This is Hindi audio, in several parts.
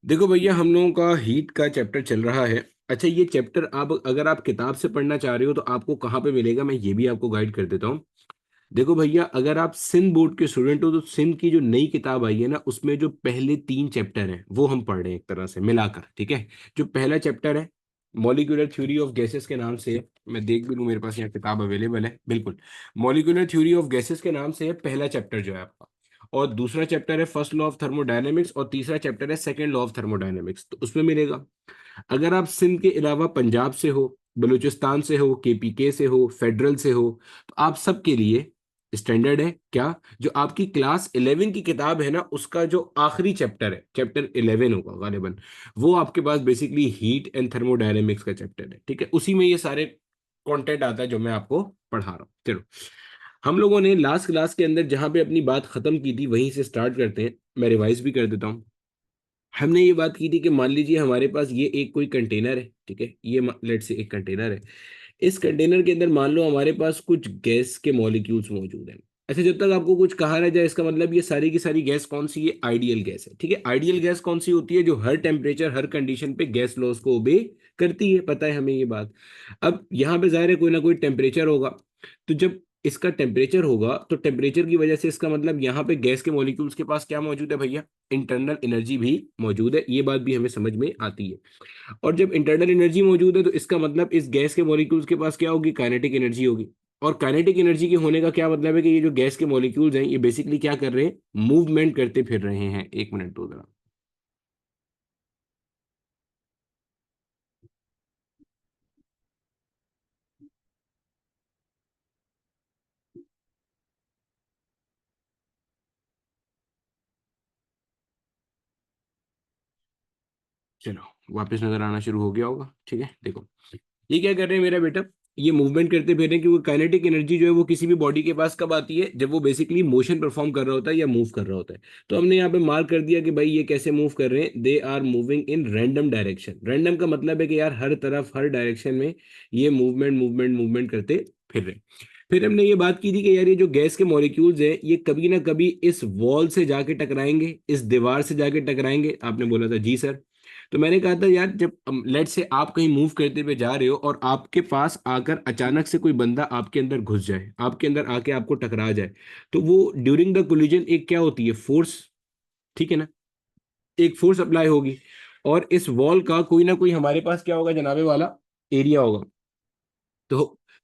देखो भैया, हम लोगों का हीट का चैप्टर चल रहा है। अच्छा, ये चैप्टर आप अगर आप किताब से पढ़ना चाह रहे हो तो आपको कहाँ पे मिलेगा, मैं ये भी आपको गाइड कर देता हूँ। देखो भैया, अगर आप सिंध बोर्ड के स्टूडेंट हो तो सिंध की जो नई किताब आई है ना, उसमें जो पहले 3 चैप्टर हैं वो हम पढ़ रहे हैं एक तरह से मिलाकर, ठीक है। जो पहला चैप्टर है मॉलिक्यूलर थ्योरी ऑफ गैसेस के नाम से है। मैं देख भी लूँ, मेरे पास यहाँ किताब अवेलेबल है, बिल्कुल। मॉलिक्यूलर थ्योरी ऑफ गैसेस के नाम से है पहला चैप्टर जो है आपका। और दूसरा चैप्टर है फर्स्ट लॉ ऑफ थर्मोडायनेमिक्स, और तीसरा चैप्टर है सेकंड लॉ ऑफ थर्मोडायनेमिक्स, तो उसमें मिलेगा। अगर आप सिंध के अलावा पंजाब से हो, बलूचिस्तान से हो, केपीके से हो, फेडरल से हो, तो आप सबके लिए स्टैंडर्ड है क्या, जो आपकी क्लास 11 की किताब है ना, उसका जो आखिरी चैप्टर है, चैप्टर 11 होगा गालिबन, वो आपके पास बेसिकली हीट एंड थर्मोडायनेमिक्स का चैप्टर है, ठीक है। उसी में ये सारे कंटेंट आता है जो मैं आपको पढ़ा रहा हूँ। चलो, हम लोगों ने लास्ट क्लास के अंदर जहां पे अपनी बात खत्म की थी वहीं से स्टार्ट करते हैं। मैं रिवाइज भी कर देता हूँ। हमने ये बात की थी कि मान लीजिए हमारे पास ये एक कोई कंटेनर है, ठीक है। ये लेट से एक कंटेनर है। इस कंटेनर के अंदर मान लो हमारे पास कुछ गैस के मॉलिक्यूल्स मौजूद हैं। अच्छा, जब तक आपको कुछ कहा ना जाए, इसका मतलब ये सारी की सारी गैस कौन सी है, आइडियल गैस है, ठीक है। आइडियल गैस कौन सी होती है, जो हर टेम्परेचर हर कंडीशन पे गैस लॉज को ओबे करती है, पता है हमें ये बात। अब यहाँ पे जाहिर है कोई ना कोई टेम्परेचर होगा। तो जब इसका टेम्परेचर होगा तो टेम्परेचर की वजह से इसका मतलब यहाँ पे गैस के मॉलिक्यूल्स के पास क्या मौजूद है भैया, इंटरनल एनर्जी भी मौजूद है। ये बात भी हमें समझ में आती है। और जब इंटरनल एनर्जी मौजूद है तो इसका मतलब इस गैस के मॉलिक्यूल्स के पास क्या होगी, काइनेटिक एनर्जी होगी। और काइनेटिक एनर्जी के होने का क्या मतलब है कि ये जो गैस के मॉलिक्यूल्स हैं ये बेसिकली क्या कर रहे हैं, मूवमेंट करते फिर रहे हैं। एक मिनट दो जरा। चलो, वापस नजर आना शुरू हो गया होगा, ठीक है। देखो, ये क्या कर रहे हैं मेरा बेटा, ये मूवमेंट करते फिर रहे हैं, क्योंकि काइनेटिक एनर्जी जो है वो किसी भी बॉडी के पास कब आती है, जब वो बेसिकली मोशन परफॉर्म कर रहा होता है या मूव कर रहा होता है। तो हमने यहाँ पे मार्क कर दिया कि भाई ये कैसे मूव कर रहे हैं, they are moving in random direction. Random का मतलब है कि यार हर तरफ हर डायरेक्शन में ये मूवमेंट मूवमेंट मूवमेंट करते फिर रहे हैं। फिर हमने ये बात की थी कि यार ये जो गैस के मॉलिक्यूल्स है ये कभी ना कभी इस वॉल से जाके टकराएंगे, इस दीवार से जाके टकराएंगे। आपने बोला था जी सर। तो मैंने कहा था यार, जब लेट से आप कहीं मूव करते हुए जा रहे हो और आपके पास आकर अचानक से कोई बंदा आपके अंदर घुस जाए, आपके अंदर आके आपको टकरा जाए, तो वो ड्यूरिंग द कोलिजन एक क्या होती है, फोर्स, ठीक है ना। एक फोर्स अप्लाई होगी, और इस वॉल का कोई ना कोई हमारे पास क्या होगा जनाबे वाला, एरिया होगा।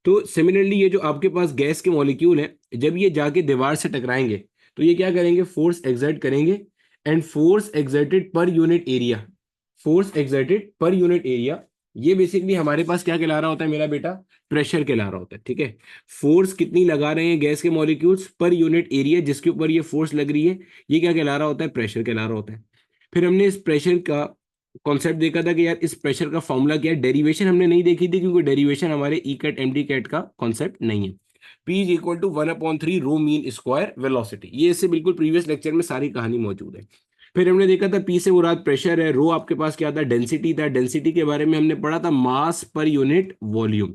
तो सिमिलरली ये जो आपके पास गैस के मॉलिक्यूल हैं, जब ये जाके दीवार से टकराएंगे तो ये क्या करेंगे, फोर्स एक्सर्ट करेंगे। And force exerted per unit area, force exerted per unit area, ये बेसिकली हमारे पास क्या कहला रहा होता है मेरा बेटा, प्रेशर कहला रहा होता है, ठीक है। फोर्स कितनी लगा रहे हैं गैस के मॉलिक्यूल्स पर यूनिट एरिया जिसके ऊपर ये फोर्स लग रही है, ये क्या कहला रहा होता है, प्रेशर कहला रहा होता है। फिर हमने इस प्रेशर का कॉन्सेप्ट देखा था कि यार इस प्रेशर का फॉर्मूला क्या है। डेरिवेशन हमने नहीं देखी थी क्योंकि डेरिवेशन हमारे ECAT MDCAT का कॉन्सेप्ट नहीं है। P is equal to 1/3 rho mean square velocity, ये इससे बिल्कुल प्रीवियस लेक्चर में सारी कहानी मौजूद है। फिर हमने देखा था पी से मुराद प्रेशर है, रो आपके पास क्या था, डेंसिटी था। डेंसिटी के बारे में हमने पढ़ा था मास पर यूनिट वॉल्यूम,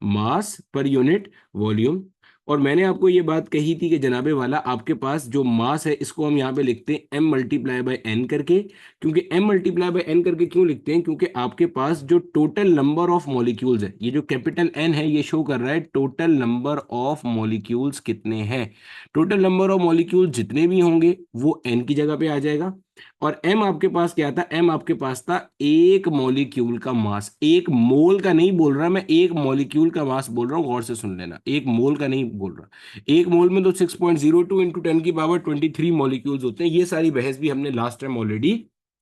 मास पर यूनिट वॉल्यूम। और मैंने आपको ये बात कही थी कि जनाबे वाला आपके पास जो मास है इसको हम यहाँ पे लिखते हैं m मल्टीप्लाई बाय एन करके। क्योंकि m मल्टीप्लाई बाय एन करके क्यों लिखते हैं, क्योंकि आपके पास जो टोटल नंबर ऑफ मॉलिक्यूल्स है, ये जो कैपिटल एन है ये शो कर रहा है टोटल नंबर ऑफ मॉलिक्यूल्स कितने हैं। टोटल नंबर ऑफ मॉलिक्यूल्स जितने भी होंगे वो एन की जगह पे आ जाएगा। और एम आपके पास क्या था, एम आपके पास था एक मॉलिक्यूल का मास। एक मोल का नहीं बोल रहा मैं, एक मॉलिक्यूल का मास बोल रहा हूँ, गौर से सुन लेना, एक मोल का नहीं बोल रहा। एक मोल में तो 6.02 इंटू 10⁻23 मॉलिक्यूल्स होते हैं। ये सारी बहस भी हमने लास्ट टाइम ऑलरेडी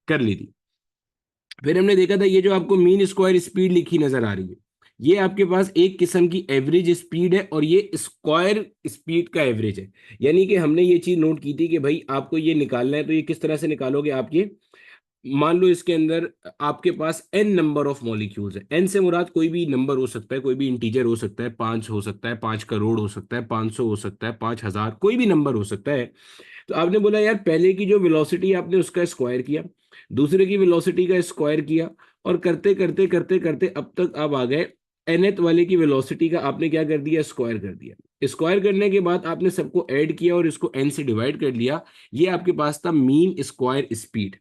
कर ली थी। फिर हमने देखा था ये जो आपको मीन स्क्वायर स्पीड लिखी नजर आ रही है, ये आपके पास एक किस्म की एवरेज स्पीड है, और ये स्क्वायर स्पीड का एवरेज है। यानी कि हमने ये चीज नोट की थी कि भाई आपको ये निकालना है, तो ये किस तरह से निकालोगे आप ये, मान लो इसके अंदर आपके पास एन नंबर ऑफ मॉलिक्यूल्स है। एन से मुराद कोई भी नंबर हो सकता है, कोई भी इंटीजर हो सकता है, 5 हो सकता है, 5 करोड़ हो सकता है, 500 हो सकता है, 5,000, कोई भी नंबर हो सकता है। तो आपने बोला यार पहले की जो वेलोसिटी आपने उसका स्क्वायर किया, दूसरे की वेलोसिटी का स्क्वायर किया, और करते करते करते करते अब तक आप आ गए nth वाले की वेलोसिटी का आपने क्या कर दिया, स्क्वायर कर दिया। स्क्वायर करने के बाद आपने सबको ऐड किया और इसको n से डिवाइड कर लिया। ये आपके पास था मीन स्क्वायर स्पीड।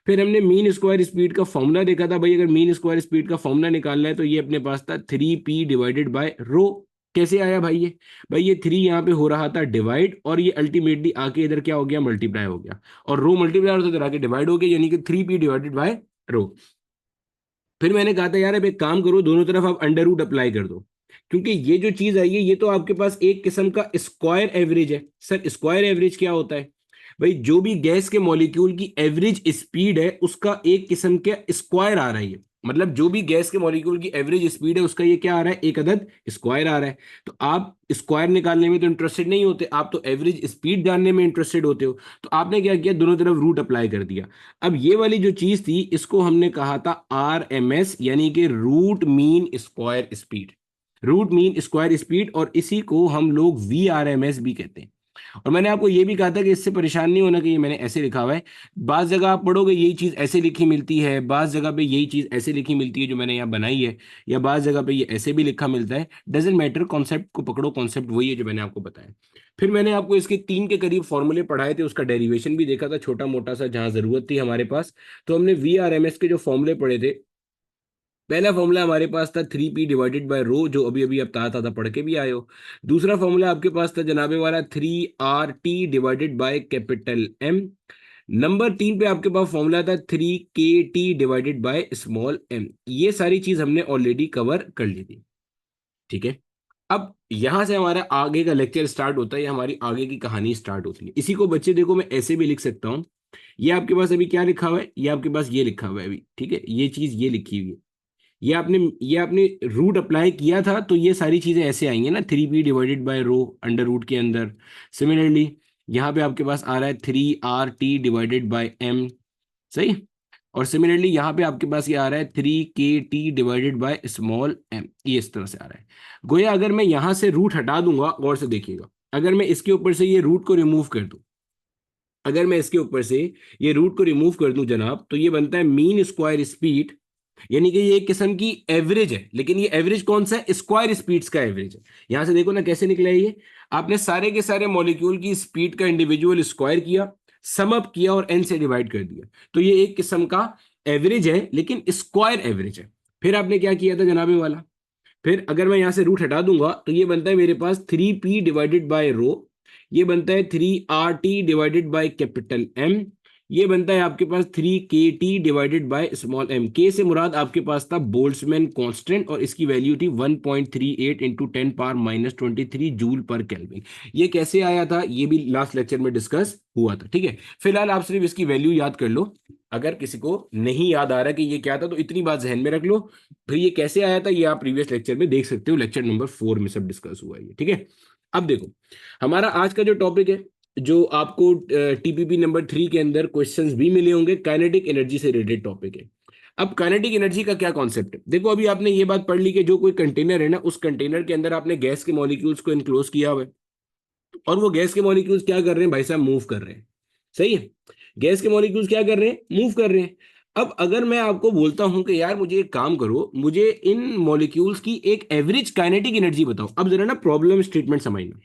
फिर हमने मीन स्क्वायर स्पीड का फॉर्मूला देखा था भाई, अगर मीन स्क्वायर स्पीड का फॉर्मूला निकालना है तो ये अपने पास था 3p डिवाइडेड बाय रो। कैसे आया भाई ये? भाई ये 3 यहाँ पे हो रहा था डिवाइड, और ये अल्टीमेटली आके इधर क्या हो गया, मल्टीप्लाई हो गया, और रो मल्टीप्लाई होता इधर आके डिवाइड हो गया, यानी कि 3p डिवाइडेड बाय रो। फिर मैंने कहा था यार अब एक काम करो, दोनों तरफ आप अंडर रूट अप्लाई कर दो, क्योंकि ये जो चीज आई है ये तो आपके पास एक किस्म का स्क्वायर एवरेज है। सर स्क्वायर एवरेज क्या होता है? भाई जो भी गैस के मॉलिक्यूल की एवरेज स्पीड है उसका एक किस्म के स्क्वायर आ रहा है, मतलब जो भी गैस के मॉलिक्यूल की एवरेज स्पीड है उसका ये क्या आ रहा है, एक अदद स्क्वायर आ रहा है। तो आप स्क्वायर निकालने में तो इंटरेस्टेड नहीं होते, आप तो एवरेज स्पीड जानने में इंटरेस्टेड होते हो। तो आपने क्या किया, दोनों तरफ रूट अप्लाई कर दिया। अब ये वाली जो चीज थी इसको हमने कहा था RMS, यानी कि root mean square speed, root mean square speed, और इसी को हम लोग VRMS भी कहते हैं। और मैंने आपको ये भी कहा था कि इससे परेशान नहीं होना कि ये मैंने ऐसे लिखा हुआ है, बाज जगह आप पढ़ोगे यही चीज ऐसे लिखी मिलती है, बाज जगह पे यही चीज ऐसे लिखी मिलती है जो मैंने यहाँ बनाई है, या बाज जगह पे ये ऐसे भी लिखा मिलता है, डजेंट मैटर, कॉन्सेप्ट को पकड़ो, कॉन्सेप्ट वही है जो मैंने आपको बताया। फिर मैंने आपको इसके 3 के करीब फॉर्मूले पढ़ाए थे, उसका डेरिवेशन भी देखा था छोटा मोटा सा जहां जरूरत थी हमारे पास। तो हमने VRMS के जो फॉर्मूले पढ़े थे, पहला फॉर्मूला हमारे पास था 3p डिवाइडेड बाय रो, जो अभी अभी आप ताज़ा ताज़ा पढ़ के भी आए हो। दूसरा फॉर्मूला आपके पास था जनाबे वाला 3RT divided by capital M। Number 3 पे आपके पास फॉर्मूला था 3KT divided by small m। ये सारी चीज हमने ऑलरेडी कवर कर ली थी, ठीक है। अब यहां से हमारा आगे का लेक्चर स्टार्ट होता है, या हमारी आगे की कहानी स्टार्ट होती है। इसी को बच्चे देखो मैं ऐसे भी लिख सकता हूं, ये आपके पास अभी क्या लिखा हुआ है, ये आपके पास ये लिखा हुआ है अभी, ठीक है, ये चीज ये लिखी हुई है, ये आपने रूट अप्लाई किया था तो ये सारी चीजें ऐसे आएंगी ना, 3p divided by rho under root के अंदर। सिमिलरली यहाँ पे आपके पास आ रहा है 3RT डिवाइडेड बाय M, सही। और सिमिलरली यहाँ पे आपके पास ये आ रहा है 3KT divided by small m, ये इस तरह से आ रहा है। गोया अगर मैं यहाँ से रूट हटा दूंगा, गौर से देखिएगा, अगर मैं इसके ऊपर से ये रूट को रिमूव कर दूं, अगर मैं इसके ऊपर से ये रूट को रिमूव कर दूं जनाब, तो ये बनता है मीन स्क्वायर स्पीड, यानी कि ये एक किस्म की एवरेज है, लेकिन ये एवरेज कौन सा है, स्क्वायर स्पीड्स का एवरेज है। यहां से देखो ना कैसे निकला है ये, आपने सारे के सारे मॉलिक्यूल की स्पीड का इंडिविजुअल स्क्वायर किया, सम अप किया और n से डिवाइड कर दिया, तो ये एक किस्म का एवरेज है, लेकिन स्क्वायर एवरेज है। फिर आपने क्या किया था जनाबे वाला, फिर अगर मैं यहां से रूट हटा दूंगा तो ये बनता है मेरे पास 3p डिवाइडेड बाय रो, ये बनता है 3RT divided by capital M, ये बनता है आपके पास 3KT divided by small m। के से मुराद आपके पास था बोल्ट्जमैन कांस्टेंट, और इसकी वैल्यू थी 1.38 इंटू 10⁻⁻23 जूल पर केल्विन। ये कैसे आया था ये भी लास्ट लेक्चर में डिस्कस हुआ था, ठीक है। फिलहाल आप सिर्फ इसकी वैल्यू याद कर लो, अगर किसी को नहीं याद आ रहा कि ये क्या था तो इतनी बात जहन में रख लो। फिर ये कैसे आया था ये आप प्रीवियस लेक्चर में देख सकते हो, लेक्चर नंबर 4 में सब डिस्कस हुआ है, ठीक है। अब देखो हमारा आज का जो टॉपिक है, जो आपको TPP नंबर 3 के अंदर क्वेश्चंस भी मिले होंगे, काइनेटिक एनर्जी से रिलेटेड टॉपिक है। अब काइनेटिक एनर्जी का क्या कॉन्सेप्ट है, देखो अभी आपने ये बात पढ़ ली कि जो कोई कंटेनर है ना, उस कंटेनर के अंदर आपने गैस के मॉलिक्यूल्स को इनक्लोज किया हुआ है, और वो गैस के मॉलिक्यूल्स क्या कर रहे हैं भाई साहब, मूव कर रहे हैं, सही है। गैस के मॉलिक्यूल्स क्या कर रहे हैं, मूव कर रहे हैं। अब अगर मैं आपको बोलता हूं कि यार मुझे एक काम करो, मुझे इन मॉलिक्यूल्स की एक एवरेज काइनेटिक एनर्जी बताओ, अब जरा ना प्रॉब्लम स्टेटमेंट समझना,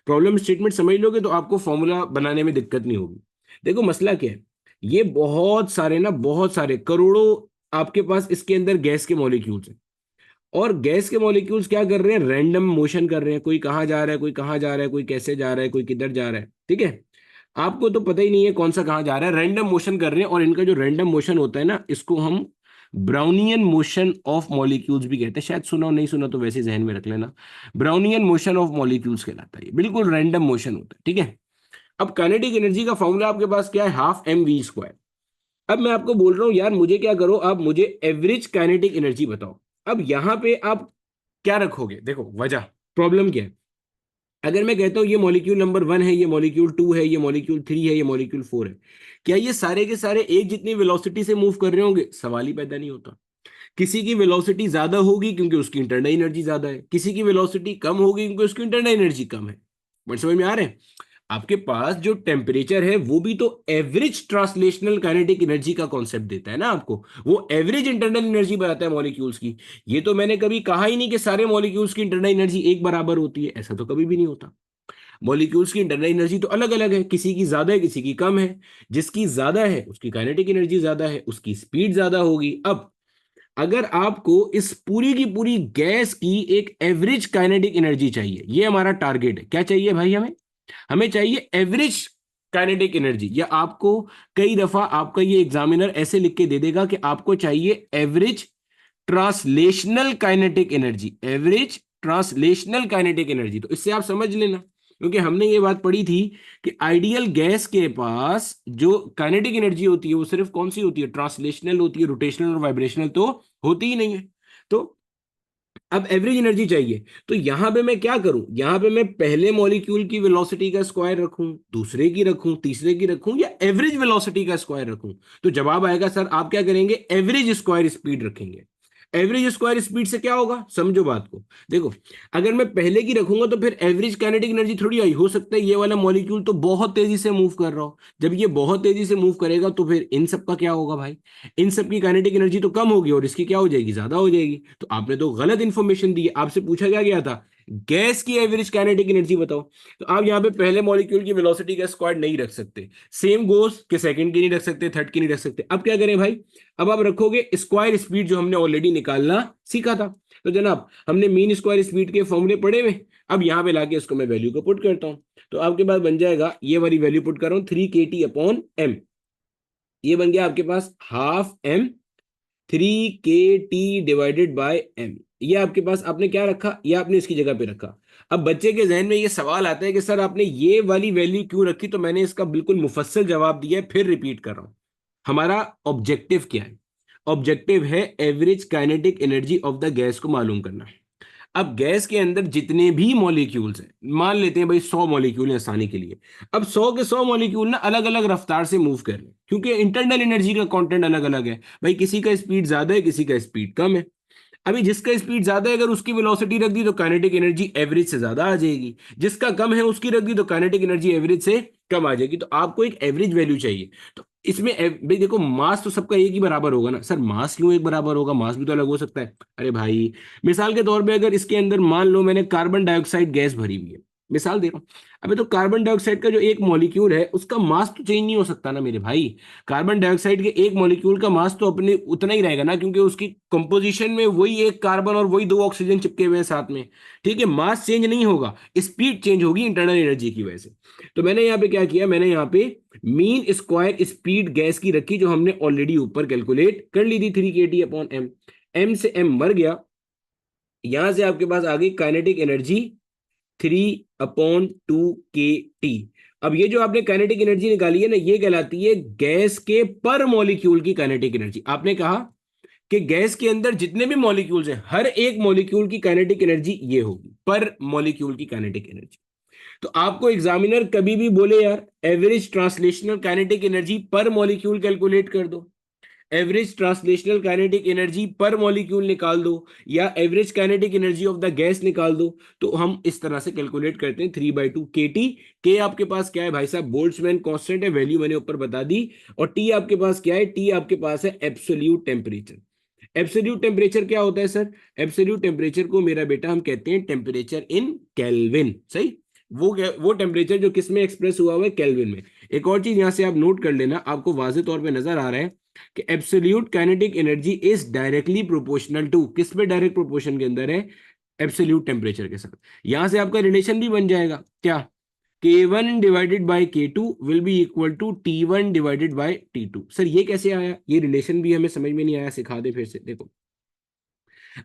प्रॉब्लम स्टेटमेंट समझ लोगे तो आपको फॉर्मूला बनाने में दिक्कत नहीं होगी। देखो मसला क्या है, ये बहुत सारे ना, बहुत सारे करोड़ों आपके पास इसके अंदर गैस के मॉलिक्यूल्स हैं, और गैस के मॉलिक्यूल्स क्या कर रहे हैं, रैंडम मोशन कर रहे हैं, कोई कहाँ जा रहा है, कोई कहाँ जा रहा है, कोई कैसे जा रहा है, कोई किधर जा रहा है, ठीक है। आपको तो पता ही नहीं है कौन सा कहाँ जा रहा है, रैंडम मोशन कर रहे हैं, और इनका जो रैंडम मोशन होता है ना, इसको हम ब्राउनियन मोशन ऑफ मॉलिक्यूल्स भी कहते हैं, शायद सुना हो, नहीं सुना तो वैसे जहन में रख लेना, ब्राउनियन मोशन ऑफ मॉलिक्यूल्स कहलाता है, बिल्कुल रैंडम मोशन होता है, ठीक है। अब काइनेटिक एनर्जी का फॉर्मूला आपके पास क्या है, हाफ mv²। अब मैं आपको बोल रहा हूं यार मुझे क्या करो, आप मुझे एवरेज काइनेटिक एनर्जी बताओ। अब यहां पे आप क्या रखोगे, देखो वजह, प्रॉब्लम क्या है, अगर मैं कहता हूं ये मॉलिक्यूल नंबर 1 है, ये मॉलिक्यूल 2 है, ये मॉलिक्यूल 3 है, ये मॉलिक्यूल 4 है, क्या ये सारे के सारे एक जितनी वेलोसिटी से मूव कर रहे होंगे, सवाल ही पैदा नहीं होता। किसी की वेलोसिटी ज्यादा होगी क्योंकि उसकी इंटरनल एनर्जी ज्यादा है, किसी की वेलोसिटी कम होगी क्योंकि उसकी इंटरनल एनर्जी कम है। बट समझ में आ रहे हैं, आपके पास जो टेम्परेचर है वो भी तो एवरेज ट्रांसलेशनल काइनेटिक एनर्जी का कॉन्सेप्ट देता है ना आपको, वो एवरेज इंटरनल एनर्जी बताता है मॉलिक्यूल्स की। ये तो मैंने कभी कहा ही नहीं कि सारे मॉलिक्यूल्स की इंटरनल एनर्जी एक बराबर होती है, ऐसा तो कभी भी नहीं होता। मॉलिक्यूल्स की इंटरनल एनर्जी तो अलग अलग है, किसी की ज्यादा है किसी की कम है। जिसकी ज्यादा है उसकी काइनेटिक एनर्जी ज्यादा है, उसकी स्पीड ज्यादा होगी। अब अगर आपको इस पूरी की पूरी गैस की एक एवरेज काइनेटिक एनर्जी चाहिए, ये हमारा टारगेट है। क्या चाहिए भाई? हमें हमें चाहिए एवरेज काइनेटिक एनर्जी। या आपको कई दफा आपका ये एग्जामिनर ऐसे लिख के दे देगा कि आपको चाहिए average translational kinetic energy, average translational kinetic energy. तो इससे आप समझ लेना, क्योंकि हमने ये बात पढ़ी थी कि आइडियल गैस के पास जो काइनेटिक एनर्जी होती है वो सिर्फ कौन सी होती है? ट्रांसलेशनल होती है, रोटेशनल और वाइब्रेशनल तो होती ही नहीं है। तो अब एवरेज एनर्जी चाहिए, तो यहां पे मैं क्या करूं? यहां पे मैं पहले मॉलिक्यूल की वेलोसिटी का स्क्वायर रखूं, दूसरे की रखूं, तीसरे की रखूं, या एवरेज वेलोसिटी का स्क्वायर रखूं? तो जवाब आएगा सर आप क्या करेंगे? एवरेज स्क्वायर स्पीड रखेंगे। एवरेज स्क्वायर स्पीड से क्या होगा? समझो बात को। देखो, अगर मैं पहले की रखूंगा तो फिर एवरेज काइनेटिक एनर्जी थोड़ी आई, हो सकता है ये वाला मॉलिक्यूल तो बहुत तेजी से मूव कर रहा हो। जब ये बहुत तेजी से मूव करेगा तो फिर इन सब का क्या होगा भाई? इन सब की काइनेटिक एनर्जी तो कम होगी और इसकी क्या हो जाएगी? ज्यादा हो जाएगी। तो आपने तो गलत इंफॉर्मेशन दी है। आपसे पूछा क्या गया था? गैस की एवरेज काइनेटिक एनर्जी बताओ। तो आप यहाँ पे पहले मॉलिक्यूल की वेलोसिटी का स्क्वायर नहीं रख सकते। सेम गोस के सेकंड की नहीं रख सकते, थर्ड की नहीं रख सकते। अब क्या करें भाई? अब आप रखोगे स्क्वायर स्पीड जो हमने ऑलरेडी निकालना सीखा था। तो जनाब हमने मीन स्क्वायर स्पीड के फॉर्मूले पढ़े हुए। अब यहाँ पे लाके इसको मैं वैल्यू को पुट करता हूँ। तो आपके पास बन जाएगा, ये वाली वैल्यू पुट कर रहा हूँ, 3 kT/m। ये बन गया आपके पास हाफ m, 3 kT/m। ये आपके पास आपने क्या रखा? ये आपने इसकी जगह पे रखा। अब बच्चे के जहन में ये सवाल आता है कि सर आपने ये वाली वैल्यू क्यों रखी? तो मैंने इसका बिल्कुल मुफस्सल जवाब दिया है, फिर रिपीट कर रहा हूं। हमारा ऑब्जेक्टिव क्या है? ऑब्जेक्टिव है average kinetic energy of the gas को मालूम करना। अब गैस के अंदर जितने भी मॉलिक्यूल्स हैं, मान लेते हैं भाई 100 मॉलिक्यूल हैं आसानी के लिए। अब 100 के 100 मॉलिक्यूल ना अलग अलग रफ्तार से मूव कर रहे हैं, क्योंकि इंटरनल एनर्जी का कंटेंट अलग अलग है भाई। किसी का स्पीड ज्यादा है, किसी का स्पीड कम है। अभी जिसका स्पीड ज्यादा है अगर उसकी वेलोसिटी रख दी तो काइनेटिक एनर्जी एवरेज से ज्यादा आ जाएगी। जिसका कम है उसकी रख दी तो काइनेटिक एनर्जी एवरेज से कम आ जाएगी। तो आपको एक एवरेज वैल्यू चाहिए। तो इसमें भाई देखो, मास तो सबका एक ही बराबर होगा ना। सर मास क्यों एक बराबर होगा? मास भी तो अलग हो सकता है। अरे भाई, मिसाल के तौर पे अगर इसके अंदर मान लो मैंने कार्बन डाइऑक्साइड गैस भरी हुई है, मिसाल दे रहा हूं। अबे तो कार्बन डाइऑक्साइड का जो एक मॉलिक्यूल है उसका मास तो चेंज नहीं हो सकता ना मेरे भाई। कार्बन डाइऑक्साइड के एक मॉलिक्यूल का मास तो अपने उतना ही रहेगा ना, क्योंकि उसकी कंपोजिशन में वही एक कार्बन और वही दो ऑक्सीजन चिपके हुए हैं साथ में। ठीक है, मास चेंज नहीं होगा, स्पीड चेंज होगी इंटरनल एनर्जी की वजह से। तो मैंने यहाँ पे क्या किया? मैंने यहाँ पे मीन स्क्वायर स्पीड गैस की रखी, जो हमने ऑलरेडी ऊपर कैलकुलेट कर ली थी, 3 kT/m। m से m मर गया, यहां से आपके पास आ गई काइनेटिक एनर्जी 3/2 kT। अब ये जो आपने काइनेटिक एनर्जी निकाली है ना, ये कहलाती है गैस के पर मॉलिक्यूल की काइनेटिक एनर्जी। आपने कहा कि गैस के अंदर जितने भी मॉलिक्यूल्स हैं, हर एक मॉलिक्यूल की काइनेटिक एनर्जी ये होगी, पर मॉलिक्यूल की काइनेटिक एनर्जी। तो आपको एग्जामिनर कभी भी बोले यार एवरेज ट्रांसलेशनल काइनेटिक एनर्जी पर मॉलिक्यूल कैलकुलेट कर दो, एवरेज ट्रांसलेशनल काइनेटिक एनर्जी पर मॉलिक्यूल निकाल दो, या average kinetic energy of the gas निकाल दो, तो हम इस तरह से कैलकुलेट करते हैं 3/2 kT। के आपके पास क्या है भाई साहब? बोल्ट्जमैन कांस्टेंट है, वैल्यू मैंने ऊपर बता दी। और टी आपके पास क्या है? टी आपके पास है एब्सोल्यूट टेम्परेचर। एब्सोल्यूट टेम्परेचर क्या होता है सर? एब्सोल्यूट टेम्परेचर को मेरा बेटा हम कहते हैं टेम्परेचर इन केल्विन। सही, वो टेम्परेचर जो किस में एक्सप्रेस हुआ है? केल्विन में। एक और चीज यहां से आप नोट कर लेना, आपको वाजे तौर पे नजर आ रहा है कि absolute kinetic energy is directly proportional to, किस पे डायरेक्ट प्रोपोर्शन के अंदर है? एब्सोल्यूट टेम्परेचर के साथ। यहां से आपका रिलेशन भी बन जाएगा क्या? K1/K2 will be equal to T1/T2। Sir ये कैसे आया? ये रिलेशन भी हमें समझ में नहीं आया, सिखा दे फिर से। देखो,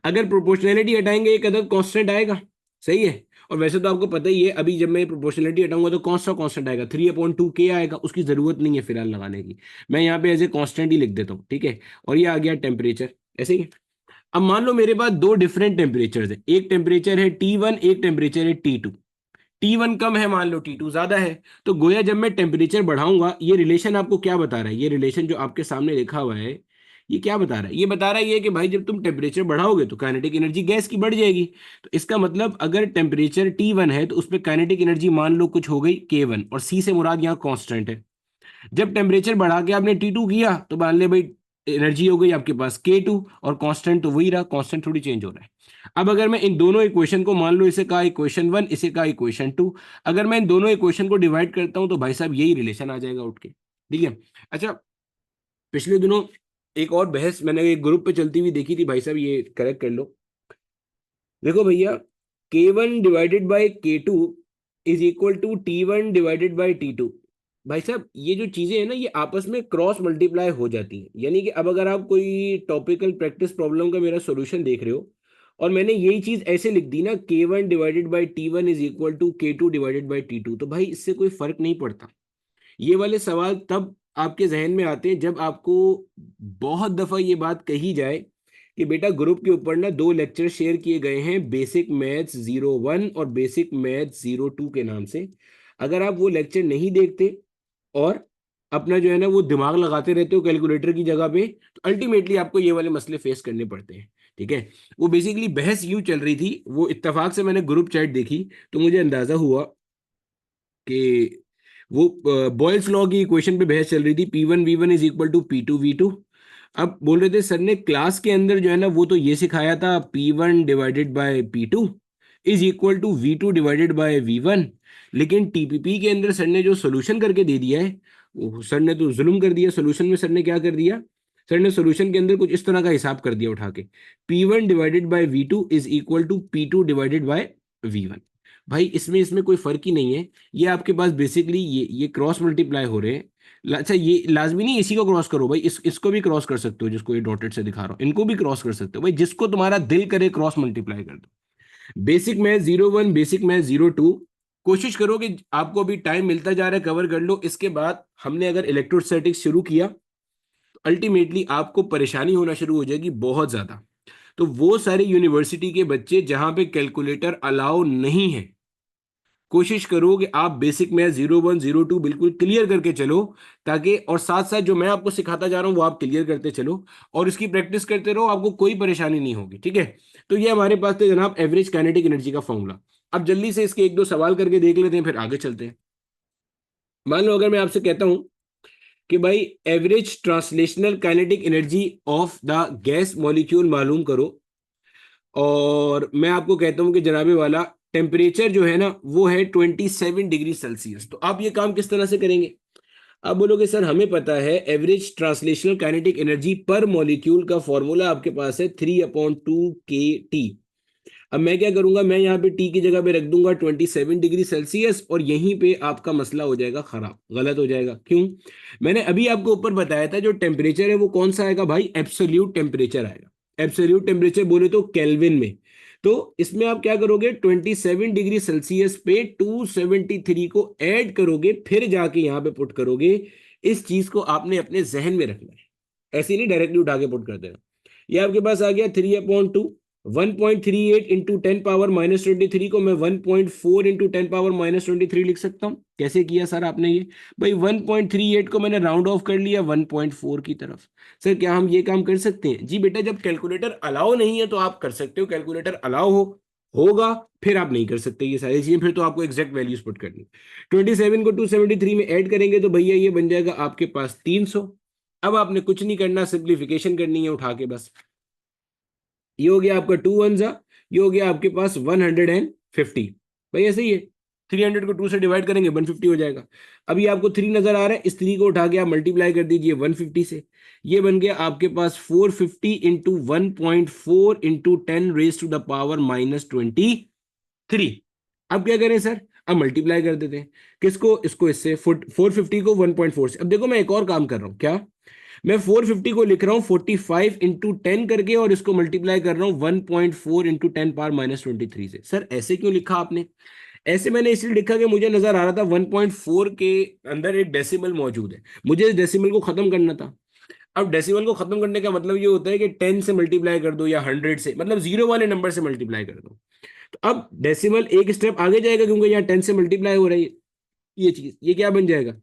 अगर प्रोपोर्शनैलिटी हटाएंगे एक अदद कांस्टेंट आएगा, सही है। और वैसे तो आपको पता ही है, अभी जब मैं प्रोपोर्शनैलिटी हटाऊंगा तो कौन सा कांस्टेंट आएगा? 3/2 k आएगा। उसकी जरूरत नहीं है फिलहाल लगाने की, मैं यहाँ पे एज ए कांस्टेंट ही लिख देता हूँ, ठीक है। और ये आ गया टेम्परेचर, ऐसे ही। अब मान लो मेरे पास दो डिफरेंट टेम्परेचर है, एक टेम्परेचर है T1, एक टेम्परेचर है T2। T1 कम है, मान लो T2 ज्यादा है। तो गोया जब मैं टेम्परेचर बढ़ाऊंगा, ये रिलेशन आपको क्या बता रहा है? ये रिलेशन जो आपके सामने लिखा हुआ है, ये क्या बता रहा है? ये बता रहा है ये कि भाई जब तुम टेम्परेचर बढ़ाओगे तो काइनेटिक एनर्जी गैस की बढ़ जाएगी। तो इसका मतलब अगर टेम्परेचर T1 है तो उसमें काइनेटिक एनर्जी मान लो कुछ हो गई K1, और C से मुराद यहाँ कांस्टेंट है। जब टेम्परेचर बढ़ा के आपने T2 किया तो मान ले भाई एनर्जी हो गई आपके पास K2, और कांस्टेंट तो वही रहा, कांस्टेंट थोड़ी चेंज हो रहा है। अब अगर मैं इन दोनों इक्वेशन को, मान लो इसे कहा इक्वेशन 1, इसे कहा इक्वेशन 2, अगर मैं इन दोनों इक्वेशन को डिवाइड करता हूं तो भाई साहब यही रिलेशन आ जाएगा उठ के, ठीक है। अच्छा, पिछले दिनों एक और बहस मैंने एक ग्रुप पे चलती हुई देखी थी, भाई साहब ये करेक्ट कर लो। देखो भैया, K1 divided by K2 is equal to T1 divided by T2। भाई साहब ये जो चीजें हैं ना, ये आपस में क्रॉस मल्टीप्लाई हो जाती हैं। यानी कि अब अगर आप कोई टॉपिकल प्रैक्टिस प्रॉब्लम का मेरा सॉल्यूशन देख रहे हो और मैंने यही चीज ऐसे लिख दी ना, K1 divided by T1 is equal to K2 divided by T2, तो भाई इससे कोई फर्क नहीं पड़ता। ये वाले सवाल तब आपके जहन में आते हैं जब आपको बहुत दफा ये बात कही जाए कि बेटा ग्रुप के ऊपर ना 2 लेक्चर शेयर किए गए हैं, बेसिक मैथ्स 01 और बेसिक मैथ्स 02 के नाम से। अगर आप वो लेक्चर नहीं देखते और अपना जो है ना वो दिमाग लगाते रहते हो कैलकुलेटर की जगह पे, तो अल्टीमेटली आपको ये वाले मसले फेस करने पड़ते हैं, ठीक है। वो बेसिकली बहस यूं चल रही थी, वो इत्तेफाक से मैंने ग्रुप चैट देखी तो मुझे अंदाजा हुआ कि वो बॉयल्स लॉ की इक्वेशन पे बहस चल रही थी, P1 V1 is equal to P2 V2। अब बोल रहे थे सर ने क्लास के अंदर जो है ना वो तो ये सिखाया था P1 divided by P2 is equal to V2 divided by V1, लेकिन टीपीपी के अंदर सर ने जो सोल्यूशन करके दे दिया है, वो सर ने तो जुल्म कर दिया। सोल्यूशन में सर ने क्या कर दिया, सर ने सोल्यूशन के अंदर कुछ इस तरह का हिसाब कर दिया उठा के, P1 divided by V2 is equal to P2 divided by V1। भाई इसमें इसमें कोई फर्क ही नहीं है। ये आपके पास बेसिकली ये क्रॉस मल्टीप्लाई हो रहे हैं। अच्छा, ये लाजमी नहीं इसी को क्रॉस करो भाई, इसको भी क्रॉस कर सकते हो, जिसको ये डॉटेड से दिखा रहा हूं इनको भी क्रॉस कर सकते हो भाई, जिसको तुम्हारा दिल करे क्रॉस मल्टीप्लाई कर दो। बेसिक मैथ 01, बेसिक मैथ 02, कोशिश करो कि आपको अभी टाइम मिलता जा रहा है कवर कर लो। इसके बाद हमने अगर इलेक्ट्रोस्टैटिक्स शुरू किया तो अल्टीमेटली आपको परेशानी होना शुरू हो जाएगी बहुत ज्यादा। तो वो सारे यूनिवर्सिटी के बच्चे जहां पे कैलकुलेटर अलाउ नहीं है, कोशिश करो कि आप बेसिक मैथ 01 02 बिल्कुल क्लियर करके चलो, ताकि और साथ साथ जो मैं आपको सिखाता जा रहा हूं वो आप क्लियर करते चलो और इसकी प्रैक्टिस करते रहो, आपको कोई परेशानी नहीं होगी, ठीक है। तो ये हमारे पास थे जनाब एवरेज काइनेटिक एनर्जी का फॉर्मूला। अब जल्दी से इसके एक दो सवाल करके देख लेते हैं, फिर आगे चलते हैं। मान लो अगर मैं आपसे कहता हूं कि भाई average translational kinetic energy of the gas molecule मालूम करो, और मैं आपको कहता हूं कि जनाबे वाला टेम्परेचर जो है ना वो है 27 डिग्री सेल्सियस, तो आप ये काम किस तरह से करेंगे। आप बोलोगे सर हमें पता है एवरेज ट्रांसलेशनल काइनेटिक एनर्जी पर मॉलिक्यूल का फॉर्मूला आपके पास है 3/2 kT। अब मैं क्या करूंगा, मैं यहाँ पे टी की जगह पे रख दूंगा 27 डिग्री सेल्सियस, और यहीं पे आपका मसला हो जाएगा खराब, गलत हो जाएगा। क्यों, मैंने अभी आपको ऊपर बताया था जो टेम्परेचर है वो कौन सा आएगा भाई, एब्सोल्यूट टेम्परेचर आएगा। एब्सोल्यूट टेम्परेचर बोले तो केल्विन में। तो इसमें आप क्या करोगे, 27 डिग्री सेल्सियस पे 273 को ऐड करोगे, फिर जाके यहाँ पे पुट करोगे। इस चीज को आपने अपने जहन में रखना है, ऐसे नहीं डायरेक्टली उठा के पुट कर देना। ये आपके पास आ गया 3/2, 1.38 इंटू 10 पावर -23 को मैं 1.4 इंटू 10 पावर -23 लिख सकता हूं। कैसे किया सर आपने ये, भाई 1.38 को मैंने राउंड ऑफ कर लिया 1.4 की तरफ। सर क्या हम ये काम कर सकते हैं, जी बेटा जब कैलकुलेटर अलाउ नहीं है तो आप कर सकते हो, कैलकुलेटर अलाउ होगा फिर आप नहीं कर सकते ये सारी चीजें, फिर तो आपको एग्जैक्ट वैल्यूज पुट करनी। 27 को 273 में ऐड करेंगे तो भैया ये बन जाएगा आपके पास 300। अब आपने कुछ नहीं करना, सिंप्लीफिकेशन करनी है उठा के बस। ये हो गया आपका 2 1 जा, ये हो गया आपके पास 150। भाई ऐसे ही है, 300 को 2 से डिवाइड करेंगे 150 हो जाएगा। अभी आपको 3 नजर आ रहा है, इस 3 को उठा के आप मल्टीप्लाई कर दीजिए 150 से। ये बन गया आपके पास 450 into 1.4 into 10 raised to the power -23। अब क्या करें सर, अब मल्टीप्लाई कर देते हैं, किसको, इसको इससे, 450 को 1.4 से। अब देखो मैं एक और काम कर रहा हूं, क्या, मैं 450 को लिख रहा हूं 45 इंटू 10 करके, और इसको मल्टीप्लाई कर रहा हूं 1.4 इंटू 10 पावर -23 से। सर ऐसे क्यों लिखा आपने, ऐसे मैंने इसलिए लिखा कि मुझे नजर आ रहा था 1.4 के अंदर एक डेसिमल मौजूद है, मुझे इस डेसिमल को खत्म करना था। अब डेसिमल को खत्म करने का मतलब ये होता है कि 10 से मल्टीप्लाई कर दो या 100 से, मतलब जीरो वाले नंबर से मल्टीप्लाई कर दो। तो अब डेसिमल एक स्टेप आगे जाएगा क्योंकि यहाँ 10 से मल्टीप्लाई हो रही है ये चीज, ये क्या बन जाएगा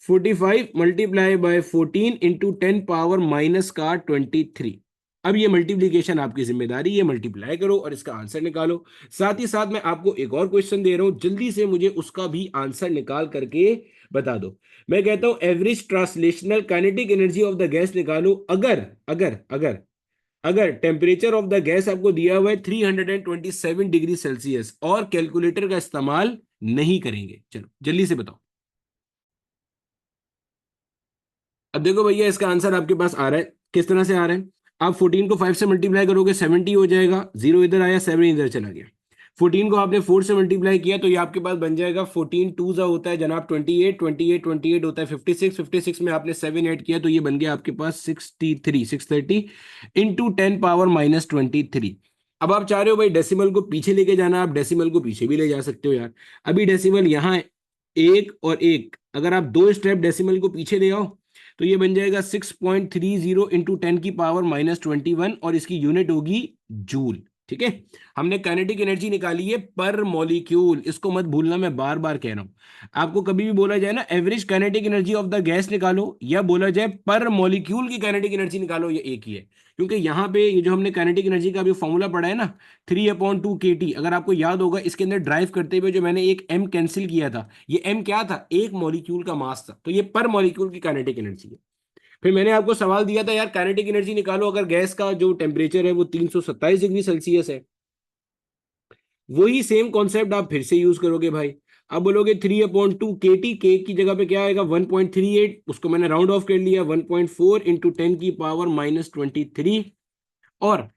45 मल्टीप्लाई बाय 14 इंटू 10 पावर- का 23। अब ये मल्टीप्लीकेशन आपकी जिम्मेदारी, ये मल्टीप्लाई करो और इसका आंसर निकालो। साथ ही साथ मैं आपको एक और क्वेश्चन दे रहा हूं, जल्दी से मुझे उसका भी आंसर निकाल करके बता दो। मैं कहता हूं average translational kinetic energy of the gas निकालो, अगर अगर अगर अगर टेम्परेचर ऑफ द गैस आपको दिया हुआ है 327 डिग्री सेल्सियस और कैलकुलेटर का इस्तेमाल नहीं करेंगे। चलो जल्दी से बताओ। अब देखो भैया इसका आंसर आपके पास आ रहा है, किस तरह से आ रहा है। आप 14 को 5 से मल्टीप्लाई करोगे 70 हो जाएगा, 0 इधर आया 7 इधर चला गया। 14 को आपने 4 से मल्टीप्लाई किया तो ये आपके पास बन जाएगा 14 टू जा होता है जनाब 28, 28 28 होता है 56, 56 में आपने 7 ऐड किया तो ये बन गया आपके पास 63, 630 इंटू 10 पावर -23। अब आप चाह रहे हो भाई डेसिमल को पीछे लेके जाना, आप डेसिमल को पीछे भी ले जा सकते हो यार। अभी डेसिमल यहाँ है, एक और एक, अगर आप दो स्टेप डेसिमल को पीछे ले आओ तो ये बन जाएगा 6.30 इंटू 10 की पावर -21 और इसकी यूनिट होगी जूल। ठीक है, हमने काइनेटिक एनर्जी निकाली है पर मॉलिक्यूल, इसको मत भूलना, मैं बार बार कह रहा हूं। आपको कभी भी बोला जाए ना average kinetic energy of the gas निकालो या बोला जाए पर मॉलिक्यूल की काइनेटिक एनर्जी निकालो, ये एक ही है। क्योंकि यहाँ पे ये जो हमने काइनेटिक एनर्जी का भी फॉर्मूला पढ़ा है ना 3/2 kT, अगर आपको याद होगा इसके अंदर ड्राइव करते हुए जो मैंने एक m कैंसिल किया था, ये m क्या था, एक मॉलिक्यूल का मास था, तो ये पर मॉलिक्यूल की काइनेटिक एनर्जी है। फिर मैंने आपको सवाल दिया था यार काइनेटिक एनर्जी निकालो अगर गैस का जो टेम्परेचर है वो 327 डिग्री सेल्सियस है। वही सेम कॉन्सेप्ट आप फिर से यूज करोगे भाई। अब बोलोगे 3/2 kT, के की जगह पे क्या आएगा 1.38, उसको मैंने राउंड ऑफ कर लिया 1.4 इंटू 10 की पावर -23। और